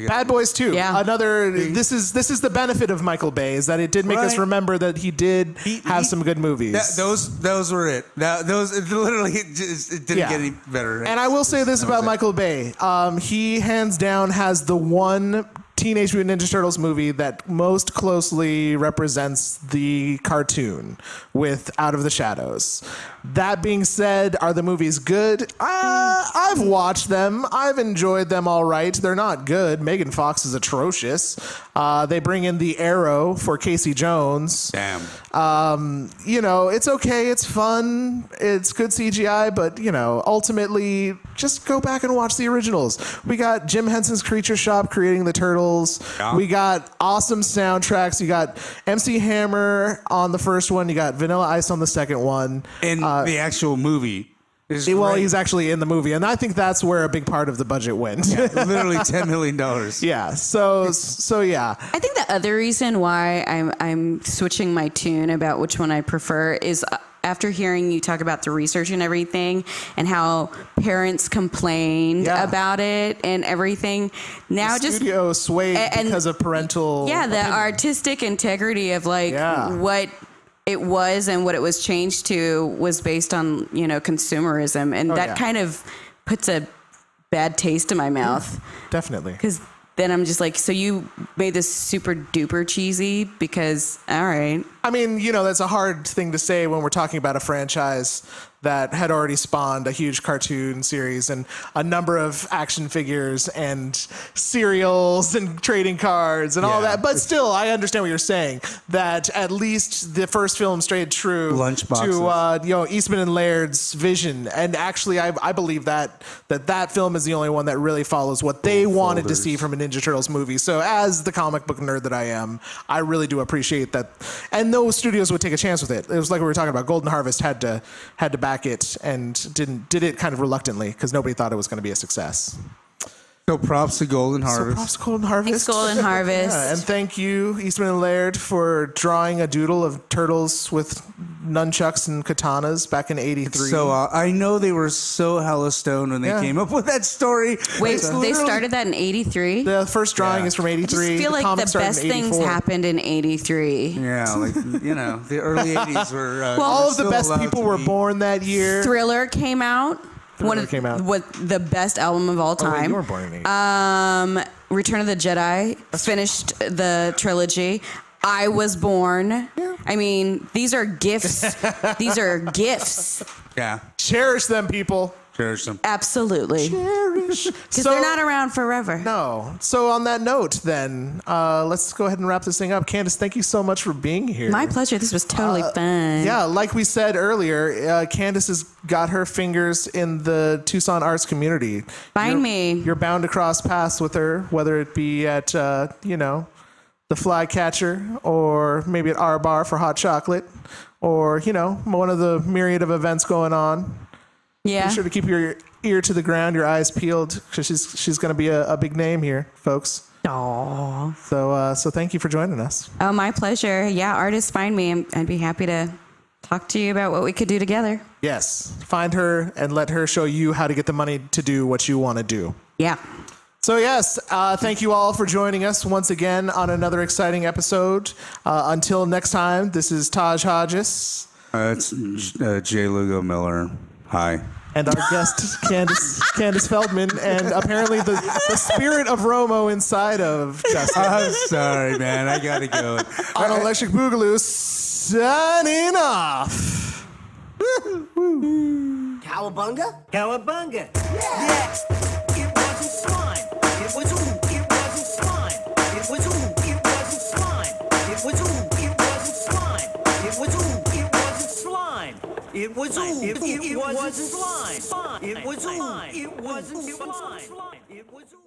Bad Boys 2. Yeah. Another. This is the benefit of better, is that it did make us remember that he did have some good movies. Those were it. Those literally it didn't get any better. And I will say this about Michael Bay. He hands down has the one Teenage Mutant Ninja Turtles movie that most closely represents the cartoon with Out of the Shadows. That being said, are the movies good? I've watched them. I've enjoyed them all right. They're not good. Megan Fox is atrocious. They bring in the Arrow for Casey Jones. Damn. It's okay. It's fun. It's good CGI, but, ultimately, just go back and watch the originals. We got Jim Henson's Creature Shop creating the Turtles. Yeah. We got awesome soundtracks. You got MC Hammer on the first one. You got Vanilla Ice on the second one. And the actual movie. He's actually in the movie, and I think that's where a big part of the budget went. Yeah, literally $10 million. Yeah. So yeah. I think the other reason why I'm switching my tune about which one I prefer is after hearing you talk about the research and everything, and how parents complained about it and everything. Now the studio swayed because of parental. Yeah, the artistic integrity of what it was and what it was changed to was based on consumerism, and that kind of puts a bad taste in my mouth. Definitely. Because then I'm just like, so you made this super duper cheesy because, all right. I mean, that's a hard thing to say when we're talking about a franchise that had already spawned a huge cartoon series and a number of action figures and cereals and trading cards and all that. But still, I understand what you're saying, that at least the first film stayed true to Eastman and Laird's vision. And actually, I believe that film is the only one that really follows what they wanted to see from a Ninja Turtles movie. So as the comic book nerd that I am, I really do appreciate that. And no studios would take a chance with it. It was like we were talking about. Golden Harvest had to back it and did it kind of reluctantly because nobody thought it was going to be a success. So props to Golden Harvest. Thanks, Golden Harvest. And thank you, Eastman and Laird, for drawing a doodle of turtles with nunchucks and katanas back in '83. So I know they were so hella stoned when they came up with that story. Wait, they started that in '83? The first drawing is from I '83. just feel like the best things happened in '83. Yeah, like, the early '80s were. All of the still best allowed people to were be- born that year. Thriller came out. What the best album of all Oh, wait, time. you were born in '80. Return of the Jedi finished the trilogy. I was born. Yeah. I mean, these are gifts. These are gifts. Yeah, Cherish them, people. cherish them. Absolutely. Cherish. Because they're not around forever. No. So on that note, then, let's go ahead and wrap this thing up. Candace, thank you so much for being here. My pleasure. This was totally fun. Yeah, like we said earlier, Candace has got her fingers in the Tucson arts community. Find me. You're bound to cross paths with her, whether it be at, the Flycatcher, or maybe at our bar for hot chocolate, or, one of the myriad of events going on. Yeah. Be sure to keep your ear to the ground, your eyes peeled, because she's going to be a big name here, folks. Aww. So thank you for joining us. Oh, my pleasure. Yeah, artists find me. I'd be happy to talk to you about what we could do together. Yes, find her and let her show you how to get the money to do what you want to do. Yeah. So yes, thank you all for joining us once again on another exciting episode. Until next time, this is Taj Hodges. It's J. Lugo Miller. Hi. And our guest, Candace Feldman, and apparently the spirit of Romo inside of Justin. I'm sorry, man. I gotta go. On Electric Boogaloo, signing off. Cowabunga? Cowabunga. Yeah. It wasn't slime. It was ooh. It wasn't slime. It was ooh. It wasn't slime. It was ooh. It wasn't slime. It was ooh. It wasn't slime. It was ooh. It wasn't slime. It was ooh. It wasn't slime. It was ooh.